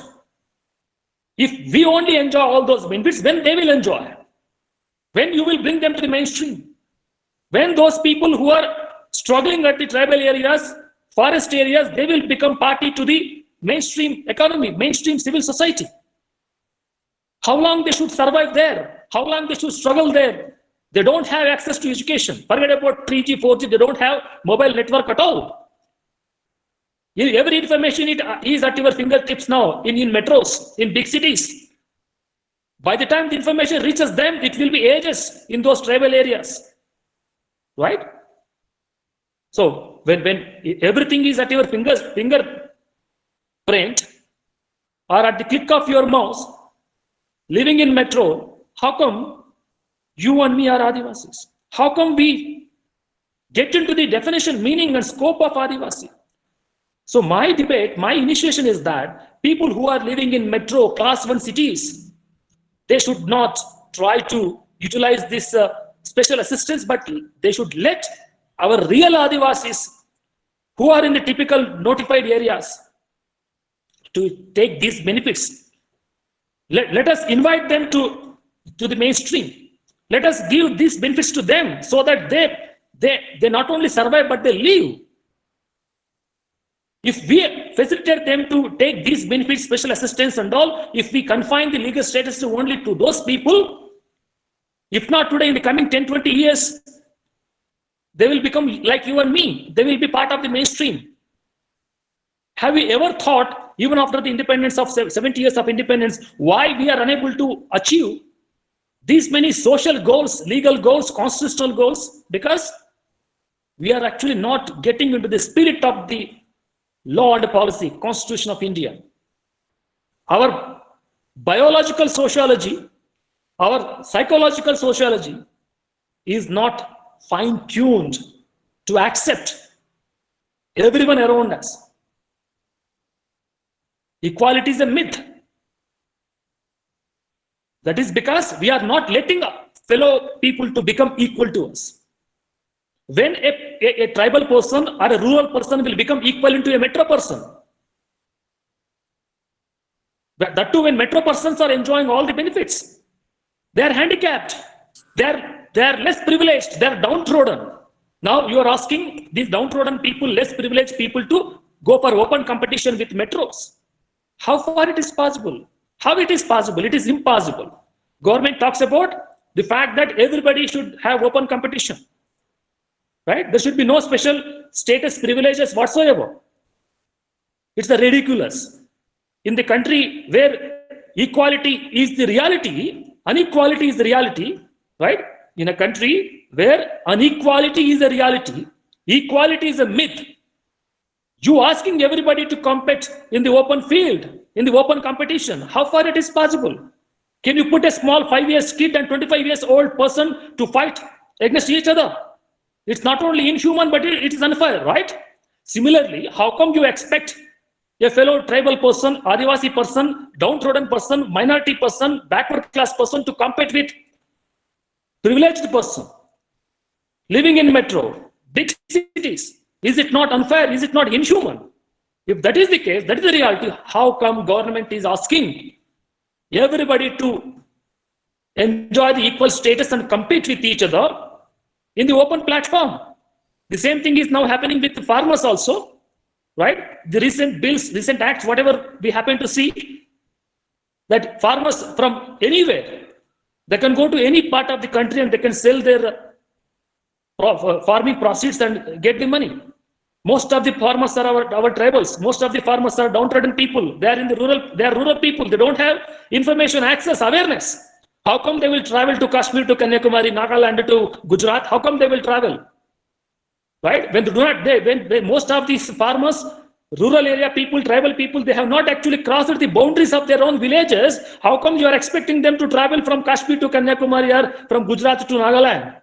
If we only enjoy all those benefits, when they will enjoy? When you will bring them to the mainstream? When those people who are struggling at the tribal areas, forest areas, they will become party to the mainstream economy, mainstream civil society. How long they should survive there? How long they should struggle there? They don't have access to education. Forget about 3G, 4G, they don't have mobile network at all. Every information is at your fingertips now in metros, in big cities. By the time the information reaches them, it will be ages in those tribal areas. Right? So when everything is at your fingerprint or at the click of your mouse, living in metro, how come you and me are Adivasis? How come we get into the definition, meaning and scope of Adivasi? So my debate, my initiation is that people who are living in metro class 1 cities, they should not try to utilize this special assistance, but they should let our real Adivasis who are in the typical notified areas to take these benefits. Let us invite them to the mainstream. Let us give these benefits to them so that they not only survive, but they live. If we facilitate them to take these benefits, special assistance and all, if we confine the legal status only to those people, if not today, in the coming 10, 20 years, they will become like you and me. They will be part of the mainstream. Have we ever thought, even after the independence of 70 years of independence, why we are unable to achieve these many social goals, legal goals, constitutional goals? Because we are actually not getting into the spirit of the law and policy, Constitution of India. Our biological sociology, our psychological sociology is not fine-tuned to accept everyone around us. Equality is a myth. That is because we are not letting fellow people to become equal to us. When a tribal person or a rural person will become equivalent to a metro person, that too when metro persons are enjoying all the benefits, they are handicapped, they are less privileged, they are downtrodden. Now you are asking these downtrodden people, less privileged people to go for open competition with metros. How far it is possible? How it is possible? It is impossible. Government talks about the fact that everybody should have open competition. Right? There should be no special status privileges whatsoever. It's ridiculous. In the country where equality is the reality, inequality is the reality, right? In a country where inequality is a reality, equality is a myth. You asking everybody to compete in the open field, in the open competition, how far it is possible? Can you put a small 5-year kid and 25 years old person to fight against each other? It's not only inhuman, but it is unfair, right? Similarly, how come you expect a fellow tribal person, Adivasi person, downtrodden person, minority person, backward class person to compete with privileged person living in metro, big cities? Is it not unfair? Is it not inhuman? If that is the case, that is the reality. How come government is asking everybody to enjoy the equal status and compete with each other in the open platform? The same thing is now happening with the farmers also, right? The recent bills, recent acts, whatever we happen to see, that farmers from anywhere, they can go to any part of the country and they can sell their farming proceeds and get the money. Most of the farmers are our tribals. Most of the farmers are downtrodden people. They are in the rural. They are rural people. They don't have information, access, awareness. How come they will travel to Kashmir, to Kanyakumari, Nagaland, to Gujarat? How come they will travel? Right? When they do not, when most of these farmers, rural area people, tribal people, they have not actually crossed the boundaries of their own villages. How come you are expecting them to travel from Kashmir to Kanyakumari or from Gujarat to Nagaland?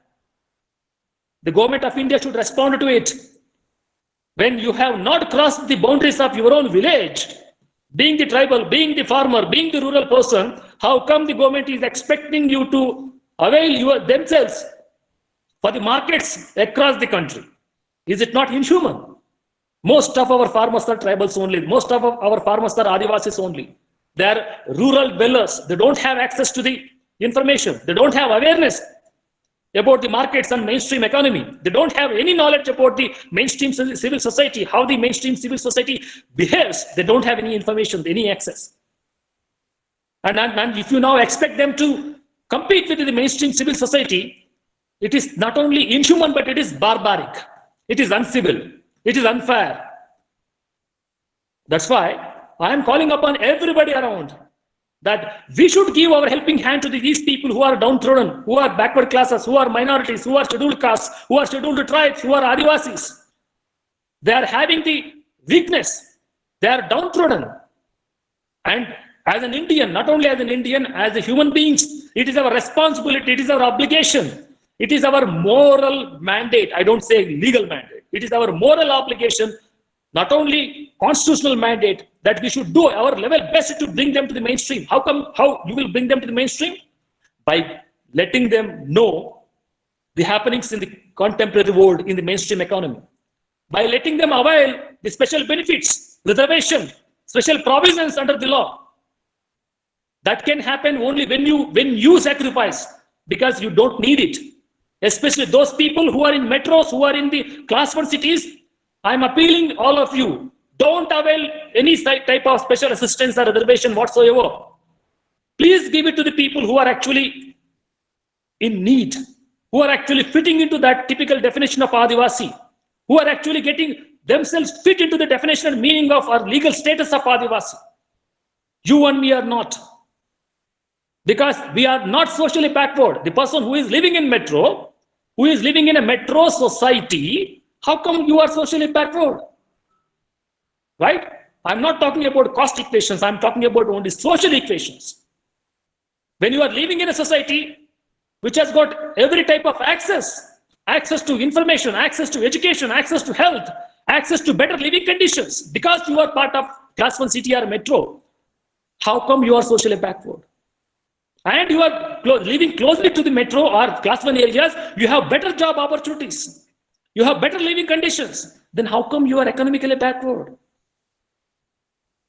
The government of India should respond to it. When you have not crossed the boundaries of your own village, being the tribal, being the farmer, being the rural person, how come the government is expecting you to avail themselves for the markets across the country? Is it not inhuman? Most of our farmers are tribals only. Most of our farmers are Adivasis only. They are rural dwellers. They don't have access to the information. They don't have awareness about the markets and mainstream economy. They don't have any knowledge about the mainstream civil society, how the mainstream civil society behaves. They don't have any information, any access. And if you now expect them to compete with the mainstream civil society, it is not only inhuman, but it is barbaric. It is uncivil. It is unfair. That's why I am calling upon everybody around that we should give our helping hand to these people who are downtrodden, who are backward classes, who are minorities, who are scheduled castes, who are scheduled tribes, who are Adivasis. They are having the weakness. They are downtrodden. And as an Indian, not only as an Indian, as a human beings, it is our responsibility, it is our obligation, it is our moral mandate. I don't say legal mandate. It is our moral obligation, not only constitutional mandate, that we should do our level best to bring them to the mainstream. How you will bring them to the mainstream? By letting them know the happenings in the contemporary world in the mainstream economy. By letting them avail the special benefits, reservation, special provisions under the law. That can happen only when you sacrifice, because you don't need it. Especially those people who are in metros, who are in the class 1 cities. I'm appealing all of you, don't avail any type of special assistance or reservation whatsoever. Please give it to the people who are actually in need, who are actually fitting into that typical definition of Adivasi, who are actually getting themselves fit into the definition and meaning of our legal status of Adivasi. You and me are not. Because we are not socially backward. The person who is living in metro, who is living in a metro society, how come you are socially backward? Right? I'm not talking about cost equations. I'm talking about only social equations. When you are living in a society which has got every type of access to information, access to education, access to health, access to better living conditions, because you are part of class 1 city or metro, how come you are socially backward? And you are living closely to the metro or class 1 areas, you have better job opportunities, you have better living conditions, then how come you are economically backward?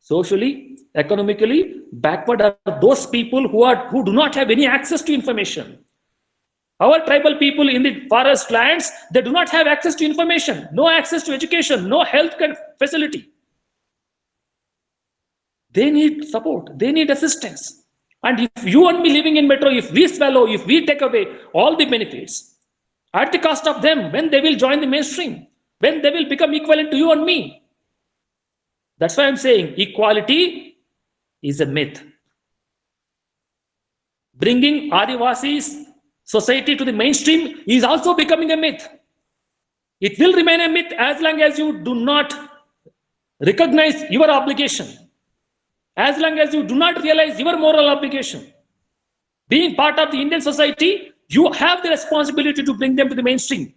Socially, economically backward are those people who do not have any access to information. Our tribal people in the forest lands, they do not have access to information, no access to education, no health facility. They need support, they need assistance. And if you and me living in metro, if we swallow, if we take away all the benefits at the cost of them, when they will join the mainstream, when they will become equivalent to you and me. That's why I'm saying equality is a myth. Bringing Adivasis society to the mainstream is also becoming a myth. It will remain a myth as long as you do not recognize your obligation. As long as you do not realize your moral obligation. Being part of the Indian society, you have the responsibility to bring them to the mainstream.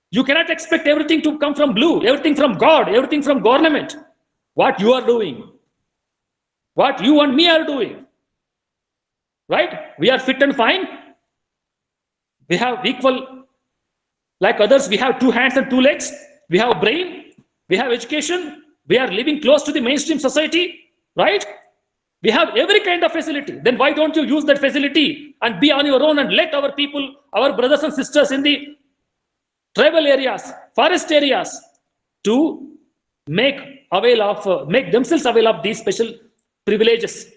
You cannot expect everything to come from blue, everything from God, everything from government. What you are doing, what you and me are doing, right? We are fit and fine. We have equal, like others, we have 2 hands and 2 legs. We have a brain, we have education, we are living close to the mainstream society, right? We have every kind of facility. Then why don't you use that facility and be on your own and let our people, our brothers and sisters in the tribal areas, forest areas, to make themselves avail of these special privileges,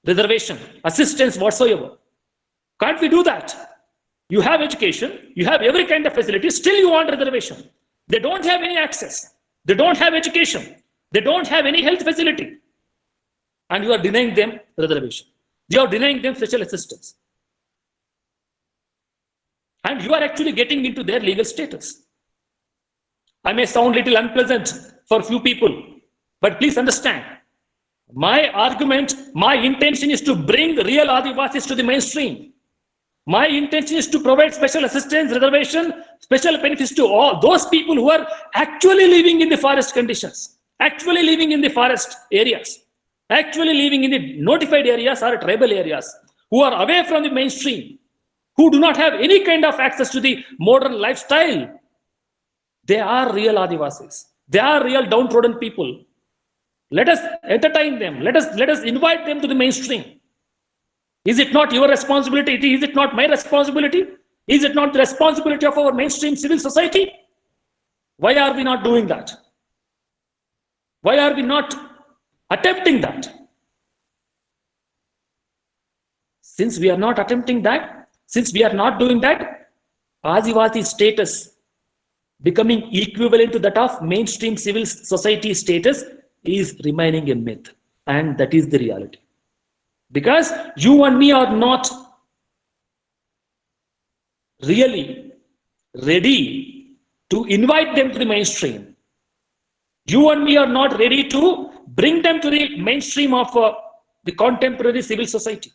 reservation, assistance whatsoever. Can't we do that? You have education, you have every kind of facility, still you want reservation. They don't have any access. They don't have education. They don't have any health facility. And you are denying them reservation. You are denying them special assistance. And you are actually getting into their legal status. I may sound a little unpleasant for few people, but please understand, my argument, my intention is to bring real Adivasis to the mainstream. My intention is to provide special assistance, reservation, special benefits to all those people who are actually living in the forest conditions, actually living in the forest areas, actually living in the notified areas or tribal areas, who are away from the mainstream, who do not have any kind of access to the modern lifestyle. They are real Adivasis. They are real downtrodden people. Let us entertain them. Let us invite them to the mainstream. Is it not your responsibility? Is it not my responsibility? Is it not the responsibility of our mainstream civil society? Why are we not doing that? Why are we not attempting that? Since we are not attempting that, since we are not doing that, Adivasi status becoming equivalent to that of mainstream civil society status is remaining a myth, and that is the reality. Because you and me are not really ready to invite them to the mainstream. You and me are not ready to bring them to the mainstream of the contemporary civil society.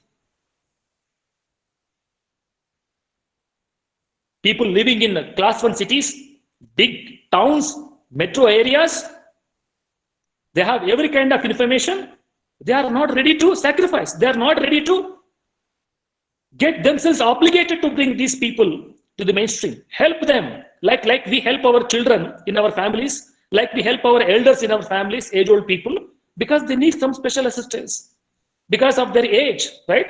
People living in class 1 cities, big towns, metro areas, they have every kind of information. They are not ready to sacrifice. They are not ready to get themselves obligated to bring these people to the mainstream. Help them like we help our children in our families, like we help our elders in our families, age-old people, because they need some special assistance because of their age, right?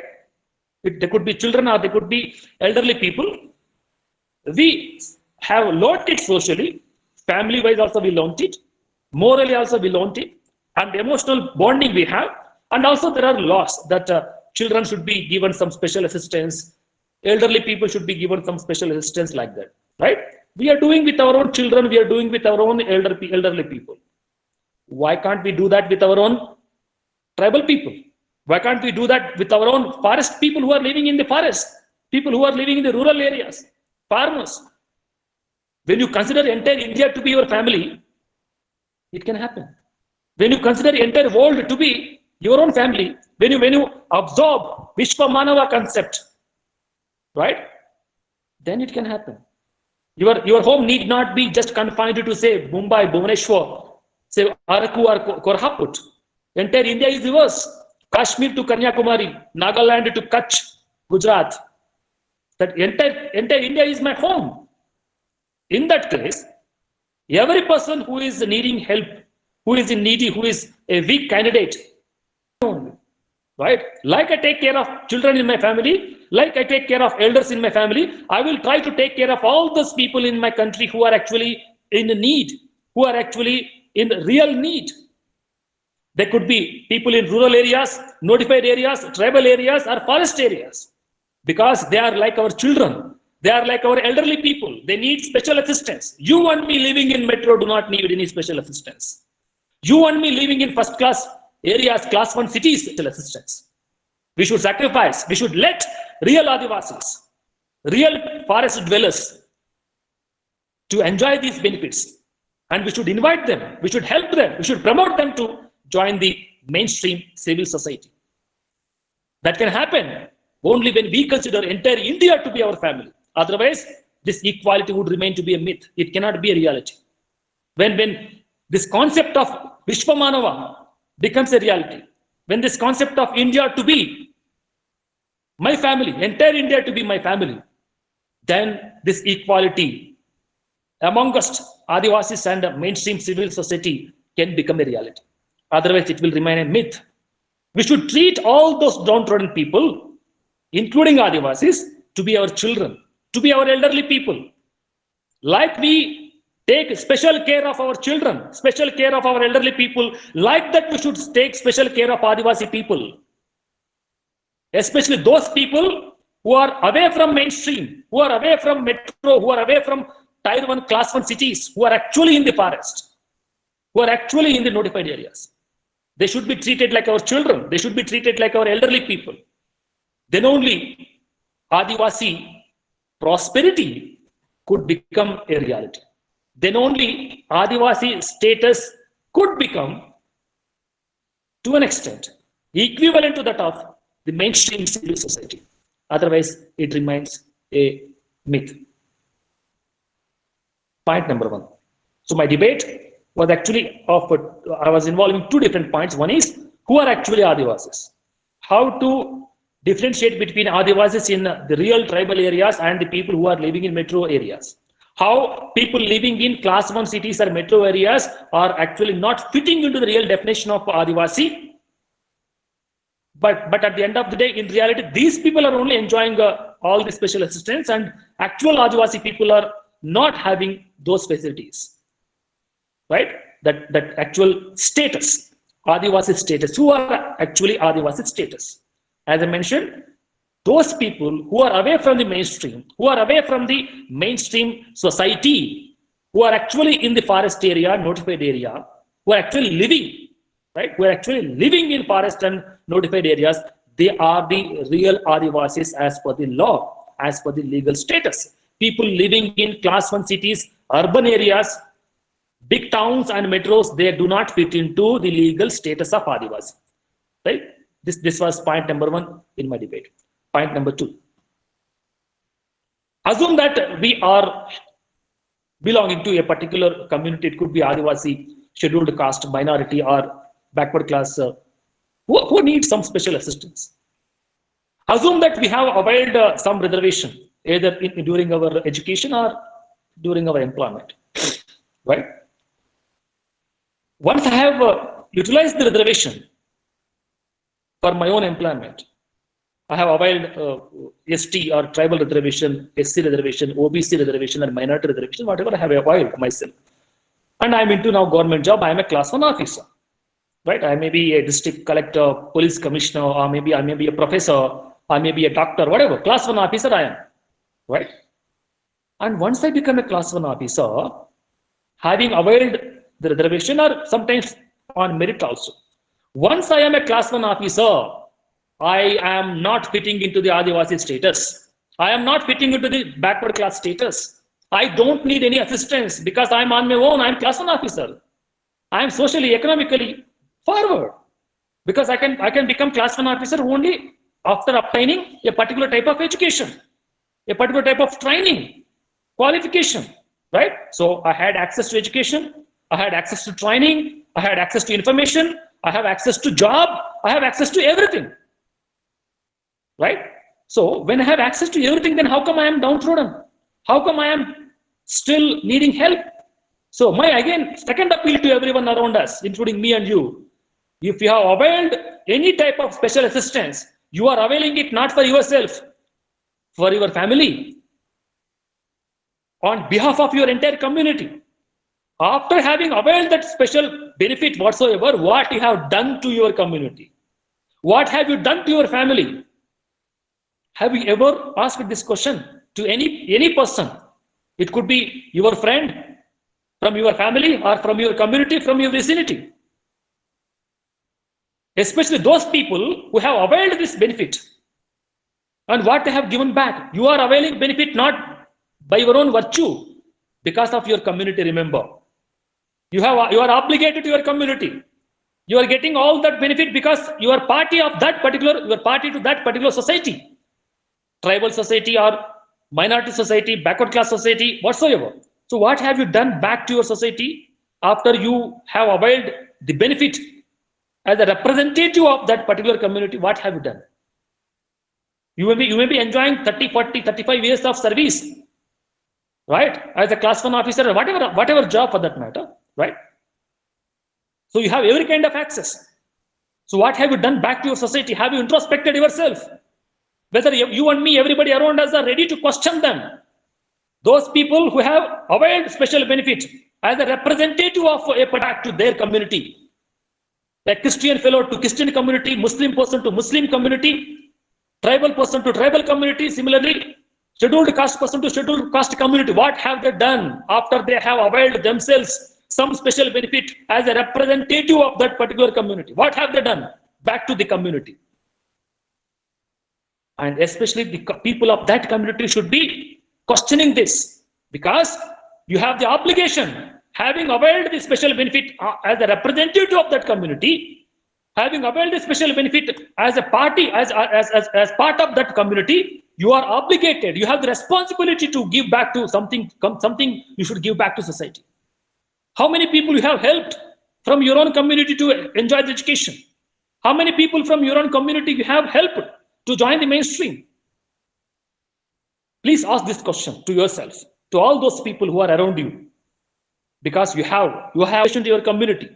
They could be children or they could be elderly people. We have learned it socially, family-wise also we learned it, morally also we learned it, and emotional bonding we have, and also there are laws that children should be given some special assistance, elderly people should be given some special assistance like that, right? We are doing with our own children, we are doing with our own elderly people. Why can't we do that with our own tribal people? Why can't we do that with our own forest people who are living in the forest, people who are living in the rural areas, farmers? When you consider entire India to be your family, it can happen. When you consider the entire world to be your own family, when you absorb Vishwa Manava concept, right, then it can happen. Your home need not be just confined to say Mumbai, Bhubaneswar, say Araku or Korhaput. Entire India is yours. Kashmir to Kanyakumari, Nagaland to Kutch, Gujarat. That entire India is my home. In that case, every person who is needing help, who is needy, who is a weak candidate, right? Like I take care of children in my family, like I take care of elders in my family, I will try to take care of all those people in my country who are actually in need, who are actually in real need. There could be people in rural areas, notified areas, tribal areas, or forest areas, because they are like our children. They are like our elderly people. They need special assistance. You and me living in metro do not need any special assistance. You and me living in first class areas, class 1 cities, special assistance. We should sacrifice. We should let real Adivasis, real forest dwellers to enjoy these benefits. And we should invite them. We should help them. We should promote them to join the mainstream civil society. That can happen only when we consider entire India to be our family. Otherwise, this equality would remain to be a myth. It cannot be a reality. When this concept of Vishwamanava becomes a reality, when this concept of India to be my family, entire India to be my family, then this equality among us, Adivasis and mainstream civil society can become a reality. Otherwise, it will remain a myth. We should treat all those downtrodden people, including Adivasis, to be our children, to be our elderly people. Like we take special care of our children, special care of our elderly people, like that we should take special care of Adivasi people. Especially those people who are away from mainstream, who are away from metro, who are away from Tier 1, Class 1 cities, who are actually in the forest. who are actually in the notified areas. They should be treated like our children. They should be treated like our elderly people. Then only Adivasi prosperity could become a reality. Then only Adivasi status could become, to an extent, equivalent to that of the mainstream civil society. Otherwise, it remains a myth. Point number one. So my debate was actually I was involving two different points. One is, who are actually Adivasis? How to differentiate between Adivasis in the real tribal areas and the people who are living in metro areas. How people living in class 1 cities or metro areas are actually not fitting into the real definition of Adivasi. But at the end of the day, in reality, these people are only enjoying all the special assistance, and actual Adivasi people are not having those facilities. Right? That actual status, Adivasi status. Who are actually Adivasi status? As I mentioned, those people who are away from the mainstream, who are away from the mainstream society, who are actually in the forest area, notified area, who are actually living, right? Who are actually living in forest and notified areas, they are the real Adivasis as per the law, as per the legal status. People living in class 1 cities, urban areas, big towns and metros, they do not fit into the legal status of Adivasi, right? This was point number one in my debate. Point number two. Assume that we are belonging to a particular community. It could be Adivasi, scheduled caste, minority, or backward class who need some special assistance. Assume that we have availed some reservation, either during our education or during our employment, right? Once I have utilized the reservation for my own employment, I have availed ST or tribal reservation, SC reservation, OBC reservation, and minority reservation, whatever I have availed myself. And I'm into now government job. I am a class 1 officer, right? I may be a district collector, police commissioner, or maybe I may be a professor, I may be a doctor, whatever. Class 1 officer I am, right? And once I become a class 1 officer, having availed the reservation or sometimes on merit also, once I am a class 1 officer, I am not fitting into the Adivasi status. I am not fitting into the backward class status. I don't need any assistance because I'm on my own. I'm class 1 officer. I am socially, economically forward because I can become class 1 officer only after obtaining a particular type of education, a particular type of training, qualification, right? So I had access to education, I had access to training, I had access to information, I have access to job, I have access to everything, right? So when I have access to everything, then how come I am downtrodden? How come I am still needing help? So my, again, second appeal to everyone around us, including me and you, if you have availed any type of special assistance, you are availing it not for yourself, for your family, on behalf of your entire community. After having availed that special benefit whatsoever, what you have done to your community? What have you done to your family? Have you ever asked this question to any person? It could be your friend, from your family, or from your community, from your vicinity. Especially those people who have availed this benefit and what they have given back. You are availing benefit not by your own virtue, because of your community, remember. You are obligated to your community. You are getting all that benefit because you are party of that particular, you are party to that particular society. Tribal society or minority society, backward class society, whatsoever. So what have you done back to your society after you have availed the benefit as a representative of that particular community? What have you done? You may be enjoying 30, 40, 35 years of service, right? As a class 1 officer or whatever job for that matter, right? So you have every kind of access. So what have you done back to your society? Have you introspected yourself? Whether you and me, everybody around us are ready to question them. Those people who have availed special benefit as a representative of a back to their community. A Christian fellow to Christian community, Muslim person to Muslim community, tribal person to tribal community, similarly, scheduled caste person to scheduled caste community. What have they done after they have availed themselves some special benefit as a representative of that particular community. What have they done? Back to the community. And especially the people of that community should be questioning this, because you have the obligation, having availed the special benefit as a representative of that community, having availed the special benefit as a party, as part of that community, you are obligated, you have the responsibility to give back to something you should give back to society. How many people you have helped from your own community to enjoy the education? How many people from your own community you have helped to join the mainstream? Please ask this question to yourself, to all those people who are around you, because you have relation to your community.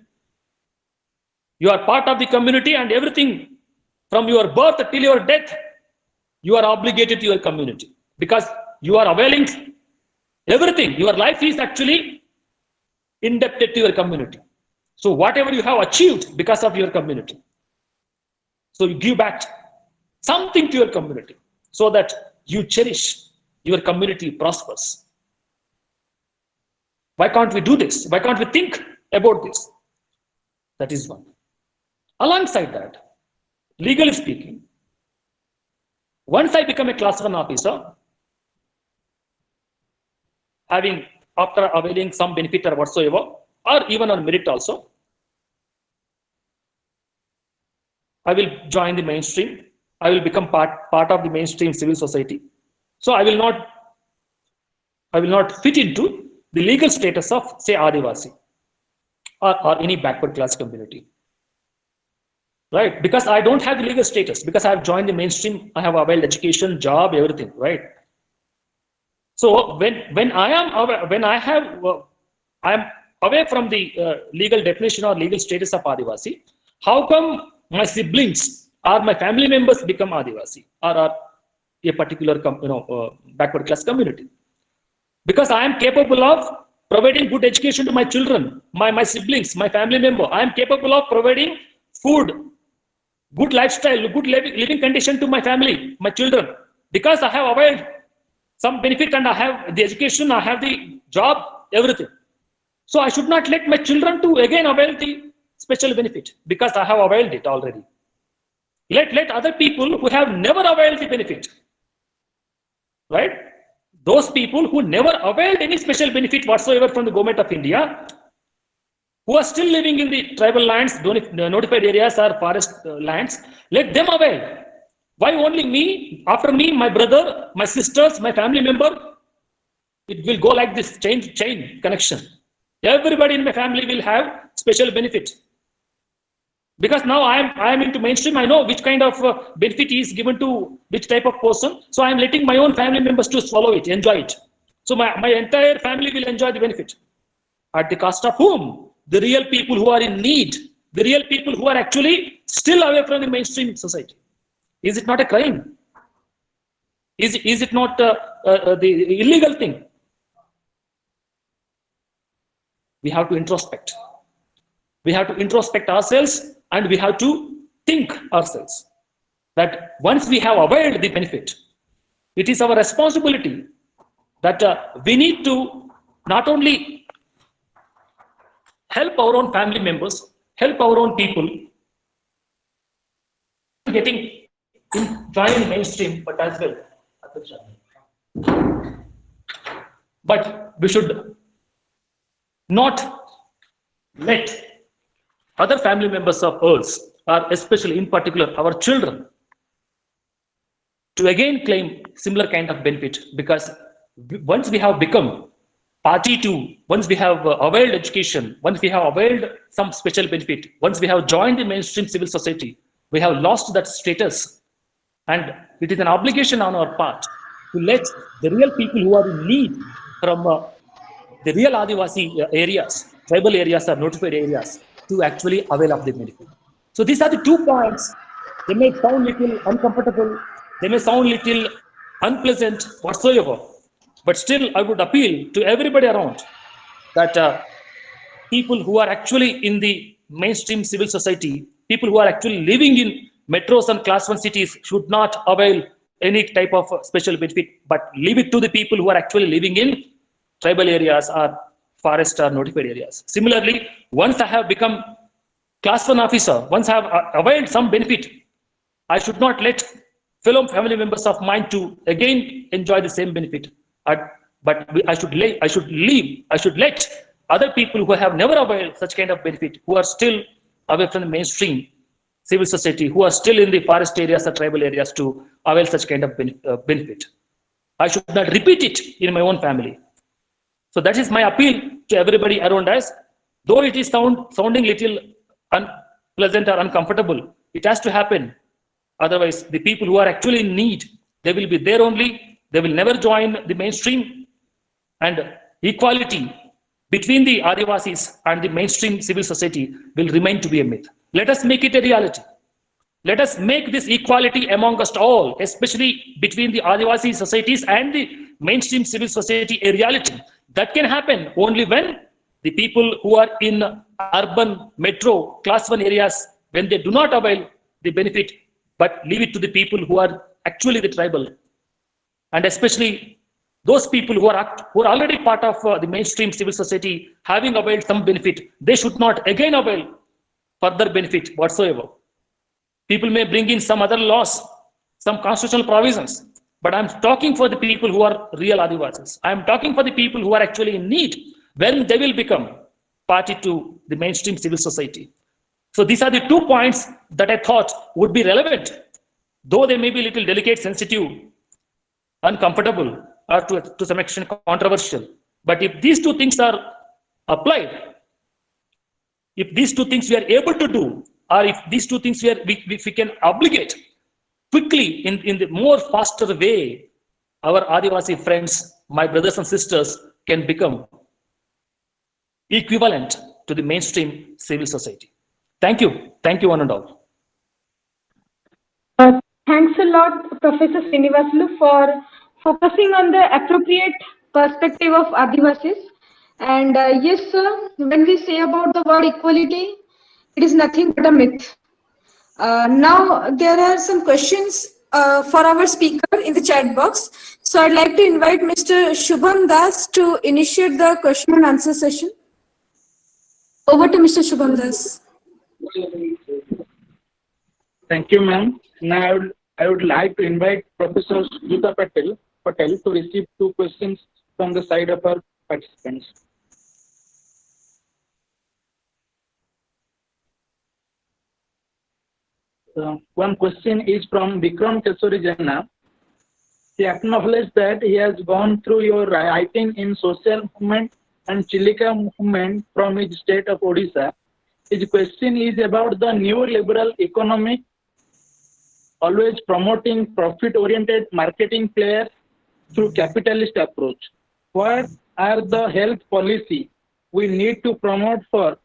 You are part of the community, and everything from your birth till your death, you are obligated to your community, because you are availing everything. Your life is actually indebted to your community. So whatever you have achieved because of your community, so you give back something to your community so that you cherish your community prospers. Why can't we do this? Why can't we think about this? That is one. Alongside that, legally speaking, once I become a class 1 officer, after availing some benefit or whatsoever, or even on merit also, I will join the mainstream. I will become part of the mainstream civil society. So I will not fit into the legal status of, say, Adivasi or any backward class community. Right? Because I don't have the legal status, because I have joined the mainstream, I have availed education, job, everything, right? So when I am away from the legal definition or legal status of Adivasi, how come my siblings or my family members become Adivasi or a particular backward class community? Because I am capable of providing good education to my children, my siblings, my family member. I am capable of providing food, good lifestyle, good living condition to my family, my children, because I have availed some benefit and I have the education, I have the job, everything. So I should not let my children to again avail the special benefit because I have availed it already. Let other people who have never availed the benefit, right? Those people who never availed any special benefit whatsoever from the government of India, who are still living in the tribal lands, notified areas or forest lands, let them avail. Why only me? After me, my brother, my sisters, my family member, it will go like this chain connection. Everybody in my family will have special benefit. Because now I am into mainstream, I know which kind of benefit is given to which type of person. So I am letting my own family members to swallow it, enjoy it. So my entire family will enjoy the benefit. At the cost of whom? The real people who are in need, the real people who are actually still away from the mainstream society. Is it not a crime? Is it not the illegal thing? We have to introspect. We have to introspect ourselves and we have to think ourselves that once we have availed the benefit, it is our responsibility that we need to not only help our own family members, help our own people getting join mainstream, but as well. But we should not let other family members of ours, or especially in particular our children, to again claim similar kind of benefit, because once we have become party to, once we have availed education, once we have availed some special benefit, once we have joined the mainstream civil society, we have lost that status. And it is an obligation on our part to let the real people who are in need from the real Adivasi areas, tribal areas or notified areas, to actually avail of the benefit. So these are the 2 points. They may sound little uncomfortable, they may sound little unpleasant whatsoever, but still I would appeal to everybody around that people who are actually in the mainstream civil society, people who are actually living in metros and class 1 cities should not avail any type of special benefit, but leave it to the people who are actually living in tribal areas or forest or notified areas. Similarly, once I have become class 1 officer, once I have availed some benefit, I should not let fellow family members of mine to again enjoy the same benefit. But I should let other people who have never availed such kind of benefit, who are still away from the mainstream civil society, who are still in the forest areas or tribal areas, to avail such kind of benefit. I should not repeat it in my own family. So that is my appeal to everybody around us. Though it is sounding little unpleasant or uncomfortable, it has to happen. Otherwise, the people who are actually in need, they will be there only. They will never join the mainstream. And equality between the Adivasis and the mainstream civil society will remain to be a myth. Let us make it a reality. Let us make this equality among us all, especially between the Adivasi societies and the mainstream civil society, a reality. That can happen only when the people who are in urban, metro, class 1 areas, when they do not avail the benefit, but leave it to the people who are actually the tribal. And especially those people who are already part of the mainstream civil society, having availed some benefit, they should not again avail further benefit whatsoever. People may bring in some other laws, some constitutional provisions, but I'm talking for the people who are real Adivasis. I'm talking for the people who are actually in need, when they will become party to the mainstream civil society. So these are the 2 points that I thought would be relevant, though they may be a little delicate, sensitive, uncomfortable, or to some extent controversial. But if these 2 things are applied, if these 2 things we are able to do, or if these 2 things we can obligate quickly in the more faster way, our Adivasi friends, my brothers and sisters, can become equivalent to the mainstream civil society. Thank you. Thank you, one and all. Thanks a lot, Professor Sreenibasalu, for focusing on the appropriate perspective of Adivasis. And yes, sir, when we say about the word equality, it is nothing but a myth. Now, there are some questions for our speaker in the chat box. So I'd like to invite Mr. Shubham Das to initiate the question and answer session. Over to Mr. Shubham Das. Thank you, ma'am. Now I would like to invite Professor Sujata Patel to receive 2 questions from the side of our participants. One question is from Vikram Kesari Janna. He acknowledged that he has gone through your writing in social movement and Chilika movement from his state of Odisha. His question is about the new liberal economic, always promoting profit-oriented marketing players through capitalist approach. What are the health policy we need to promote for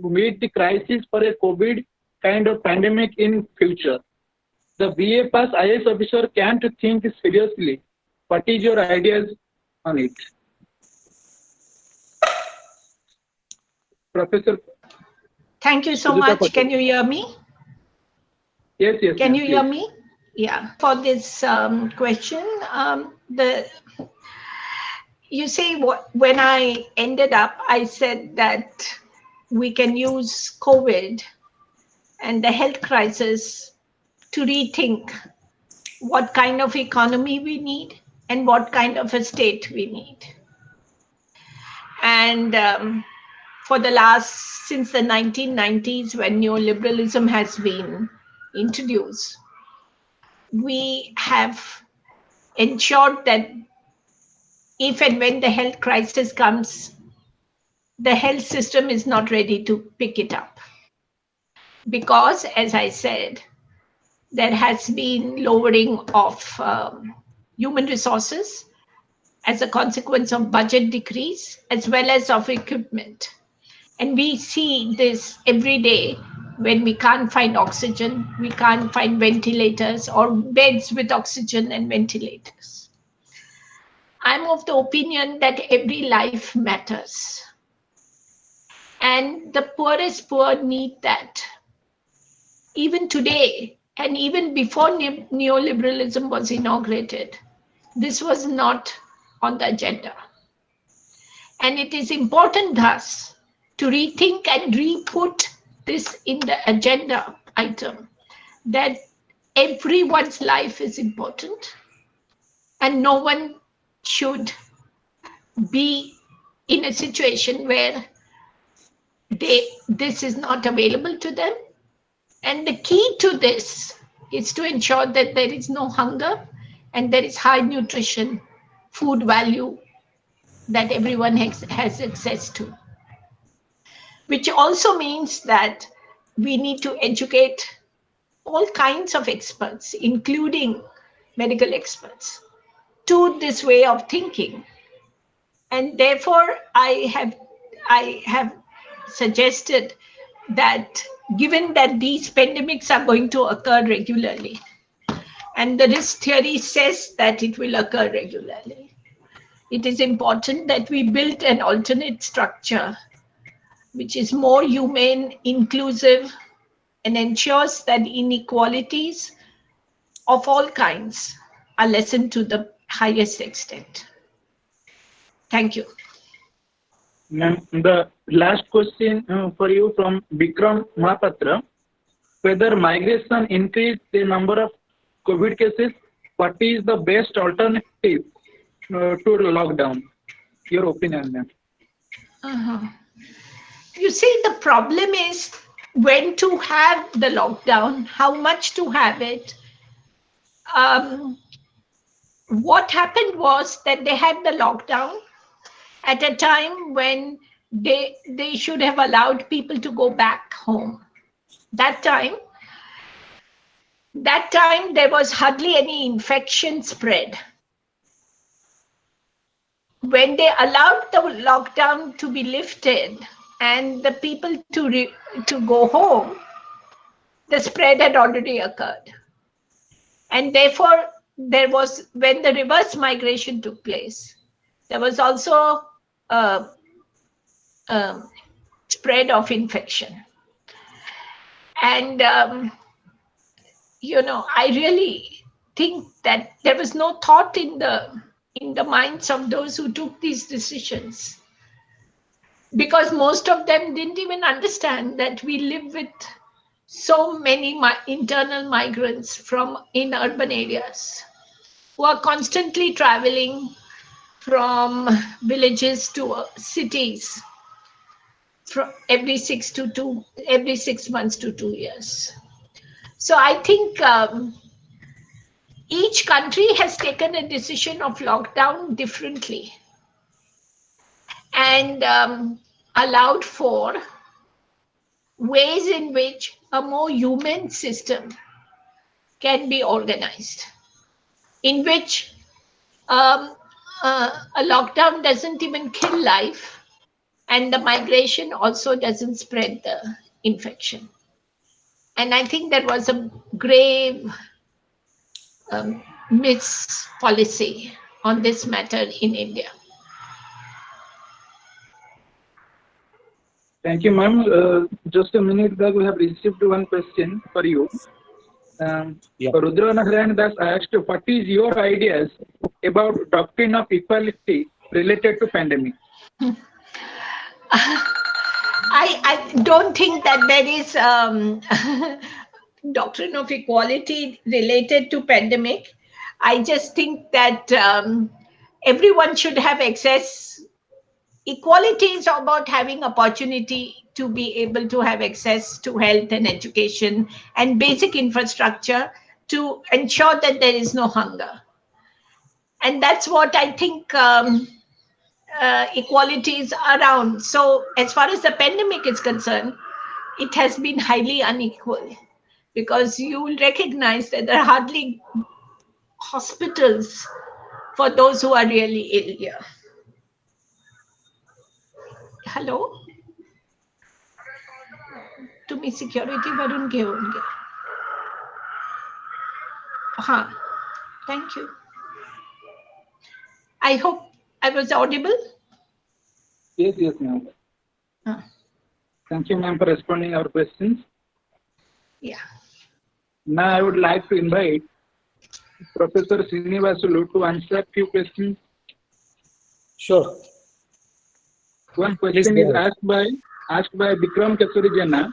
meet the crisis for a COVID kind of pandemic in future? The BA pass IAS officer can't think seriously. What is your ideas on it? Professor. Thank you so much. Can you hear me? Yes, yes. Can you hear me? Yeah. For this question, you see, when I ended up, I said that we can use COVID and the health crisis to rethink what kind of economy we need and what kind of a state we need. And for the since the 1990s, when neoliberalism has been introduced, we have ensured that if and when the health crisis comes, the health system is not ready to pick it up. Because, as I said, there has been lowering of human resources as a consequence of budget decrease, as well as of equipment. And we see this every day when we can't find oxygen, we can't find ventilators or beds with oxygen and ventilators. I'm of the opinion that every life matters. And the poorest poor need that. Even today, and even before neoliberalism was inaugurated, this was not on the agenda. And it is important thus to rethink and re-put this in the agenda item, that everyone's life is important and no one should be in a situation where this is not available to them. And the key to this is to ensure that there is no hunger and there is high nutrition, food value that everyone has access to. Which also means that we need to educate all kinds of experts, including medical experts, to this way of thinking. And therefore, I have suggested that given that these pandemics are going to occur regularly, and the risk theory says that it will occur regularly, it is important that we build an alternate structure which is more humane, inclusive, and ensures that inequalities of all kinds are lessened to the highest extent. Thank you. Ma'am, the last question for you from Vikram Mahapatra. Whether migration increased the number of COVID cases, what is the best alternative to lockdown? Your opinion, ma'am. You see, the problem is when to have the lockdown, how much to have it. What happened was that they had the lockdown at a time when they should have allowed people to go back home. That time there was hardly any infection spread. When they allowed the lockdown to be lifted and the people to go home, the spread had already occurred. And therefore, there was, when the reverse migration took place, there was also a spread of infection. And, I really think that there was no thought in the minds of those who took these decisions, because most of them didn't even understand that we live with so many internal migrants in urban areas who are constantly traveling from villages to cities every 6 months to 2 years. So I think each country has taken a decision of lockdown differently and allowed for ways in which a more human system can be organized, in which a lockdown doesn't even kill life, and the migration also doesn't spread the infection. And I think that was a grave mispolicy on this matter in India. Thank you, ma'am. Just a minute back, we have received one question for you. Rudra Narayan Das asked, what is your ideas about doctrine of equality related to pandemic? I don't think that there is doctrine of equality related to pandemic. I just think that everyone should have access. Equality is about having opportunity to be able to have access to health and education and basic infrastructure to ensure that there is no hunger. And that's what I think equality is around. So as far as the pandemic is concerned, it has been highly unequal, because you will recognize that there are hardly hospitals for those who are really ill here. Hello? तुम्ही security वरून घेऊन घ्या. हाँ, thank you. I hope I was audible. Yes, ma'am. Thank you, ma'am, for responding our questions. Yeah. Now I would like to invite Professor Sreenibasalu to answer a few questions. Sure. one Please question go is ahead. asked by Bikram Kesari Jena.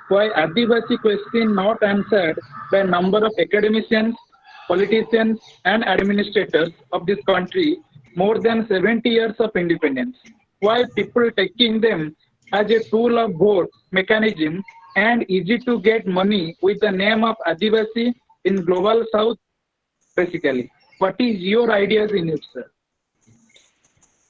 Why Adivasi question not answered by number of academicians, politicians, and administrators of this country more than 70 years of independence? Why people taking them as a tool of vote mechanism and easy to get money with the name of Adivasi in global south basically? What is your ideas in it, sir?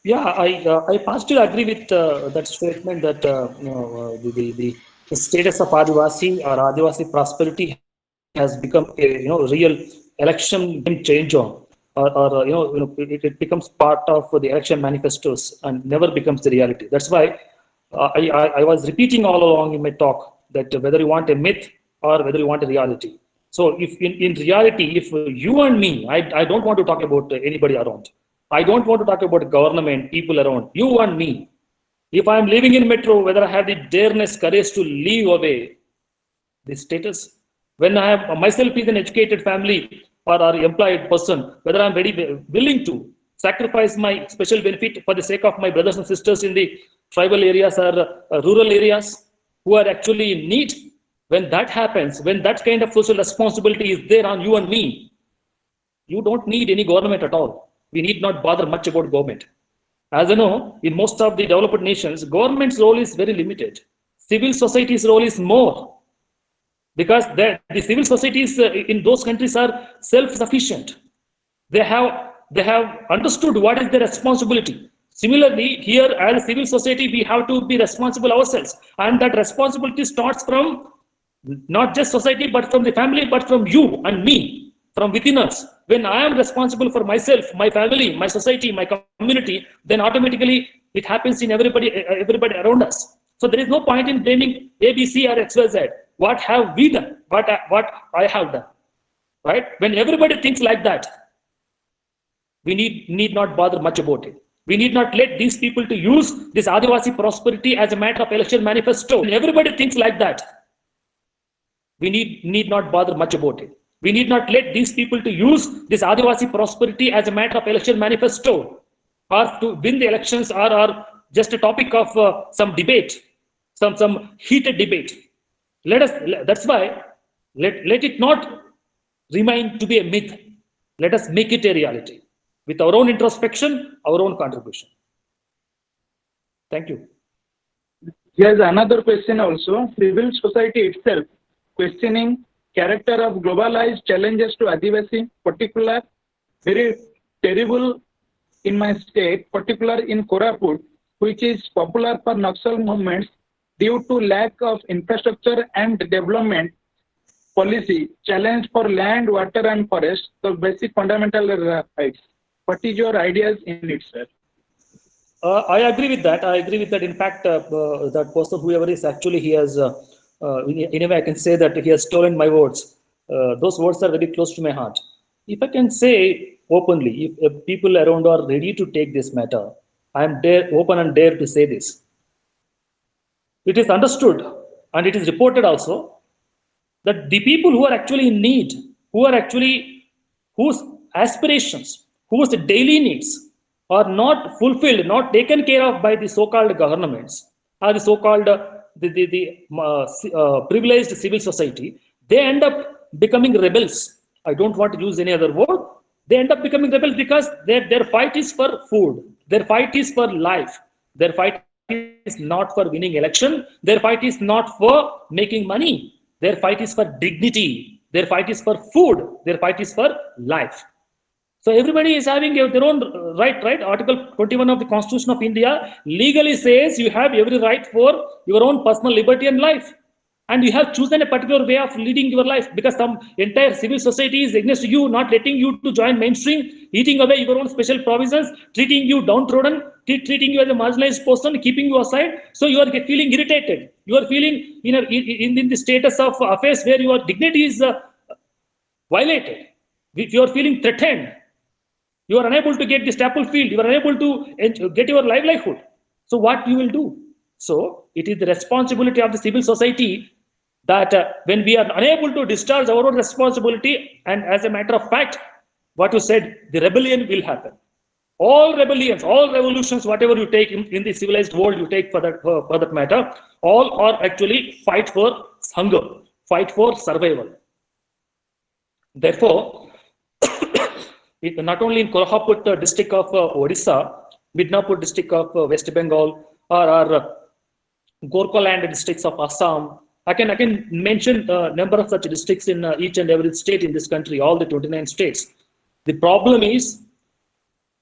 Yeah, I partially agree with that statement that the status of Adivasi or Adivasi prosperity has become a real election game changer, or it becomes part of the election manifestos and never becomes the reality. That's why I was repeating all along in my talk that whether you want a myth or whether you want a reality. So if in reality, if you and me, I don't want to talk about anybody around. I don't want to talk about government, people around, you and me. If I'm living in metro, whether I have the dareness, courage to leave away the status, when I have myself is an educated family or employed person, whether I'm very willing to sacrifice my special benefit for the sake of my brothers and sisters in the tribal areas or rural areas who are actually in need, when that happens, when that kind of social responsibility is there on you and me, you don't need any government at all. We need not bother much about government. As you know, in most of the developed nations, government's role is very limited. Civil society's role is more because the civil societies in those countries are self-sufficient. They have understood what is their responsibility. Similarly, here as a civil society, we have to be responsible ourselves, and that responsibility starts from not just society, but from the family, but from you and me, from within us. When I am responsible for myself, my family, my society, my community, then automatically it happens in everybody around us. So there is no point in blaming A, B, C, or XYZ. What have we done? What I have done, right? When everybody thinks like that, we need not bother much about it. We need not let these people to use this Adivasi prosperity as a matter of election manifesto. When everybody thinks like that, we need not bother much about it. We need not let these people to use this Adivasi prosperity as a matter of election manifesto or to win the elections or just a topic of some debate, some heated debate. That's why let it not remain to be a myth. Let us make it a reality with our own introspection, our own contribution. Thank you. Here's another question also. Civil society itself questioning character of globalized challenges to Adivasi, particular, very terrible in my state, particular in Koraput, which is popular for Naxal movements due to lack of infrastructure and development policy, challenge for land, water and forest, the basic fundamental rights. What is your ideas in it, sir? I agree with that. I agree with that. In fact, that person, whoever is actually, he has, in a way, I can say that he has stolen my words. Those words are very close to my heart. If I can say openly, if people around are ready to take this matter, I am open and dare to say this. It is understood and it is reported also that the people who are actually in need, whose aspirations, whose daily needs are not fulfilled, not taken care of by the so-called governments, or the so-called privileged civil society, they end up becoming rebels. I don't want to use any other word. They end up becoming rebels because their fight is for food, their fight is for life, their fight is not for winning election, their fight is not for making money, their fight is for dignity, their fight is for food, their fight is for life. So everybody is having their own right? Article 21 of the Constitution of India legally says you have every right for your own personal liberty and life. And you have chosen a particular way of leading your life because some entire civil society is against you, not letting you to join mainstream, eating away your own special provisions, treating you downtrodden, treating you as a marginalized person, keeping you aside. So you are feeling irritated. You are feeling in the status of affairs where your dignity is violated. If you are feeling threatened, you are unable to get the staple field, you are unable to get your livelihood. So what you will do? So it is the responsibility of the civil society that when we are unable to discharge our own responsibility, and as a matter of fact, what you said, the rebellion will happen. All rebellions, all revolutions, whatever you take in the civilized world, you take for that matter, all are actually fight for hunger, fight for survival. Therefore, not only in Kolkata district of Odisha, Midnapur district of West Bengal, or Gorkhaland districts of Assam, I can mention a number of such districts in each and every state in this country, all the 29 states. The problem is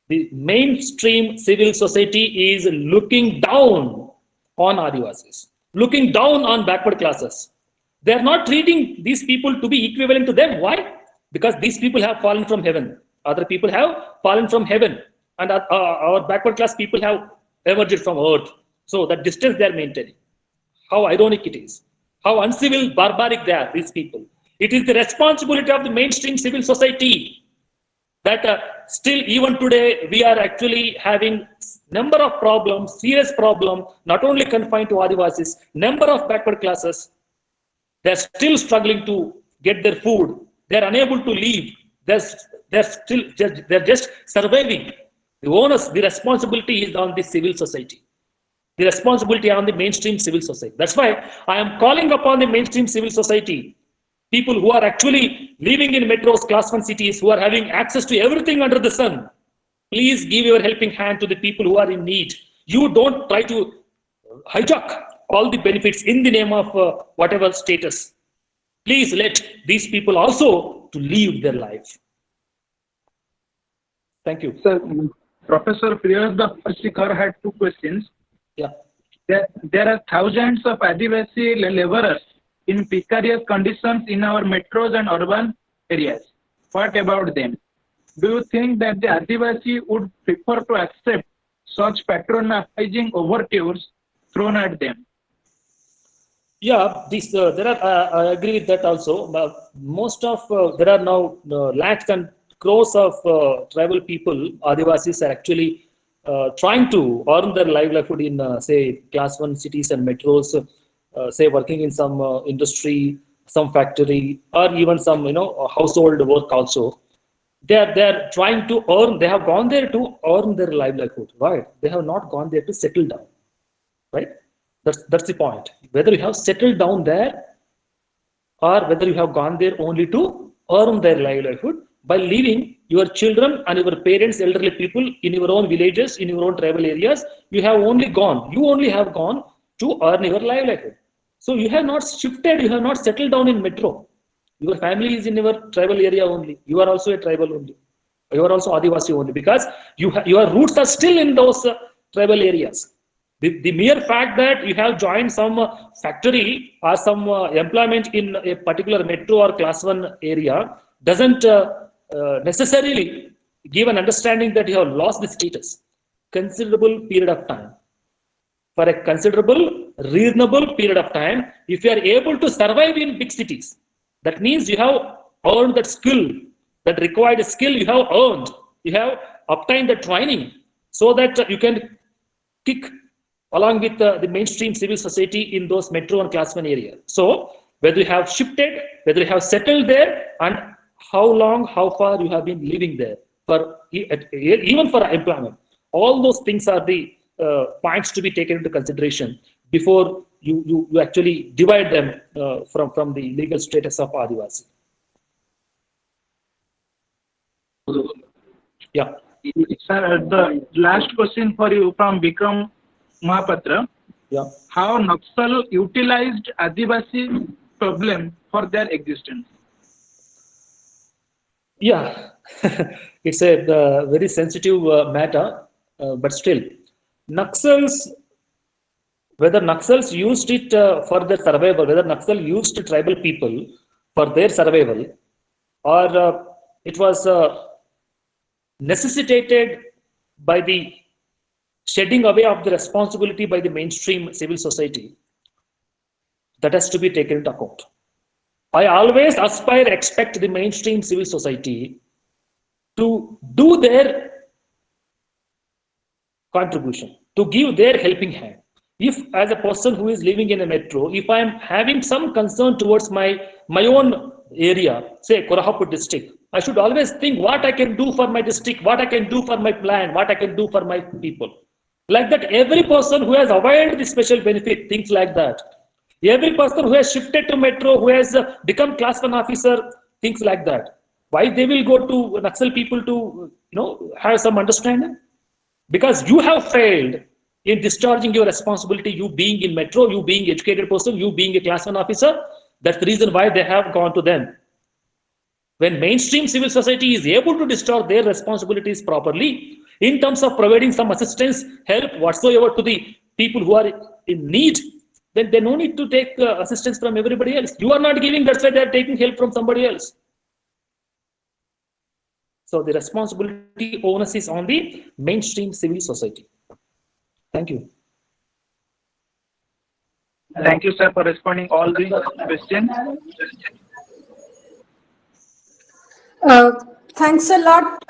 the mainstream civil society is looking down on Adivasis, looking down on backward classes. They are not treating these people to be equivalent to them. Why? Because these people have fallen from heaven. Other people have fallen from heaven. And our backward class people have emerged from earth. So that distance they are maintaining. How ironic it is. How uncivil, barbaric they are, these people. It is the responsibility of the mainstream civil society that still even today we are actually having number of problems, serious problems, not only confined to Adivasis, number of backward classes. They're still struggling to get their food. They're unable to leave. They're just surviving. The onus, the responsibility is on the civil society. The responsibility on the mainstream civil society. That's why I am calling upon the mainstream civil society, people who are actually living in metros, class 1 cities, who are having access to everything under the sun. Please give your helping hand to the people who are in need. You don't try to hijack all the benefits in the name of whatever status. Please let these people also to live their life. Thank you. Sir, Professor Priyada Pasikar had 2 questions. Yeah. There are thousands of Adivasi laborers in precarious conditions in our metros and urban areas. What about them? Do you think that the Adivasi would prefer to accept such patronizing overtures thrown at them? Yeah, there are. I agree with that also. Most of there are now lakhs and crores of tribal people, Adivasis, are actually trying to earn their livelihood in say class 1 cities and metros, say working in some industry, some factory, or even some household work also. They are trying to earn. They have gone there to earn their livelihood, right? They have not gone there to settle down, right? That's the point. Whether you have settled down there or whether you have gone there only to earn their livelihood by leaving your children and your parents, elderly people in your own villages, in your own tribal areas, you only have gone to earn your livelihood. So you have not shifted, you have not settled down in metro. Your family is in your tribal area only. You are also a tribal only. You are also Adivasi only because your roots are still in those tribal areas. The mere fact that you have joined some factory or some employment in a particular metro or class 1 area doesn't necessarily give an understanding that you have lost the status. Considerable period of time. For a considerable, reasonable period of time, if you are able to survive in big cities, that means you have earned that skill, that required skill you have earned. You have obtained the training so that you can kick along with the mainstream civil society in those metro and class 1 areas. So whether you have shifted, whether you have settled there, and how long, how far you have been living there, for even for employment, all those things are the points to be taken into consideration before you actually divide them from the legal status of Adivasi. Yeah. Sir, the last question for you from Vikram Mahapatra. Yeah. How Naxal utilized Adivasi problem for their existence? Yeah, it's a very sensitive matter, but still, whether Naxals used it for their survival, whether Naxal used tribal people for their survival, or it was necessitated by the shedding away of the responsibility by the mainstream civil society, that has to be taken into account. I always expect the mainstream civil society to do their contribution, to give their helping hand. If as a person who is living in a metro, if I am having some concern towards my own area, say Kolkata district, I should always think what I can do for my district, what I can do for my plan, what I can do for my people. Like that, every person who has availed the special benefit thinks like that. Every person who has shifted to metro, who has become class 1 officer, thinks like that. Why they will go to Naxal people to have some understanding? Because you have failed in discharging your responsibility, you being in metro, you being educated person, you being a class 1 officer. That's the reason why they have gone to them. When mainstream civil society is able to discharge their responsibilities properly, in terms of providing some assistance, help, whatsoever to the people who are in need, then they no need to take assistance from everybody else. You are not giving, that's why they are taking help from somebody else. So the responsibility onus is on the mainstream civil society. Thank you. Thank you, sir, for responding all the questions. Thanks a lot,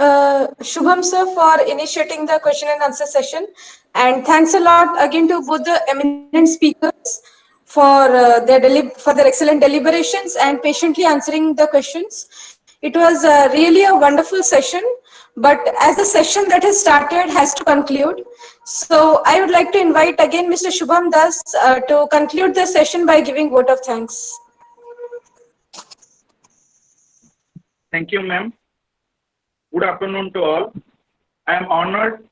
Shubham sir, for initiating the question and answer session. And thanks a lot again to both the eminent speakers for their excellent deliberations and patiently answering the questions. It was really a wonderful session, but as the session that has started has to conclude, so I would like to invite again Mr. Shubham Das to conclude the session by giving vote of thanks. Thank you, ma'am. Good afternoon to all. I am honored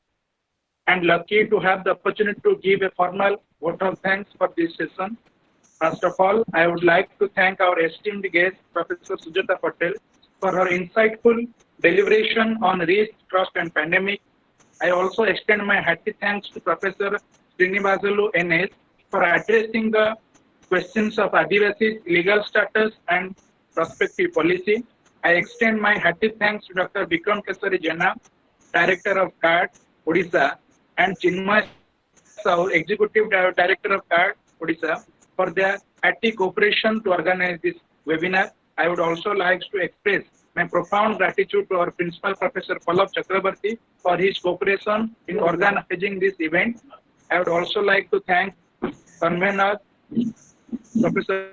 and lucky to have the opportunity to give a formal vote of thanks for this session. First of all, I would like to thank our esteemed guest, Professor Sujata Patel, for her insightful deliberation on risk, trust, and pandemic. I also extend my hearty thanks to Professor Sreenibasalu N.S. for addressing the questions of Adivasi's legal status and prospective policy. I extend my hearty thanks to Dr. Vikram Kesari Jana, Director of CAD, Odisha, and Chinmay Saur, Executive Director of CAD, Odisha, for their hearty cooperation to organize this webinar. I would also like to express my profound gratitude to our Principal Professor Pallav Chakrabarti for his cooperation in organizing this event. I would also like to thank convener Professor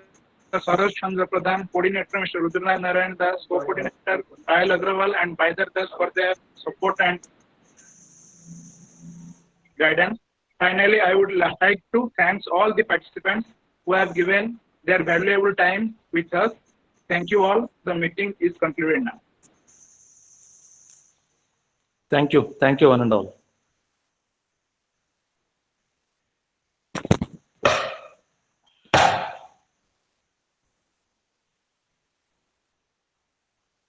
Saroj Chandra Pradhan, coordinator Mr. Rudranath Narayan Das, co-coordinator Ayal Agrawal and Baidar Das for their support and guidance. Finally, I would like to thank all the participants who have given their valuable time with us. Thank you all. The meeting is concluded now. Thank you. Thank you, one and all.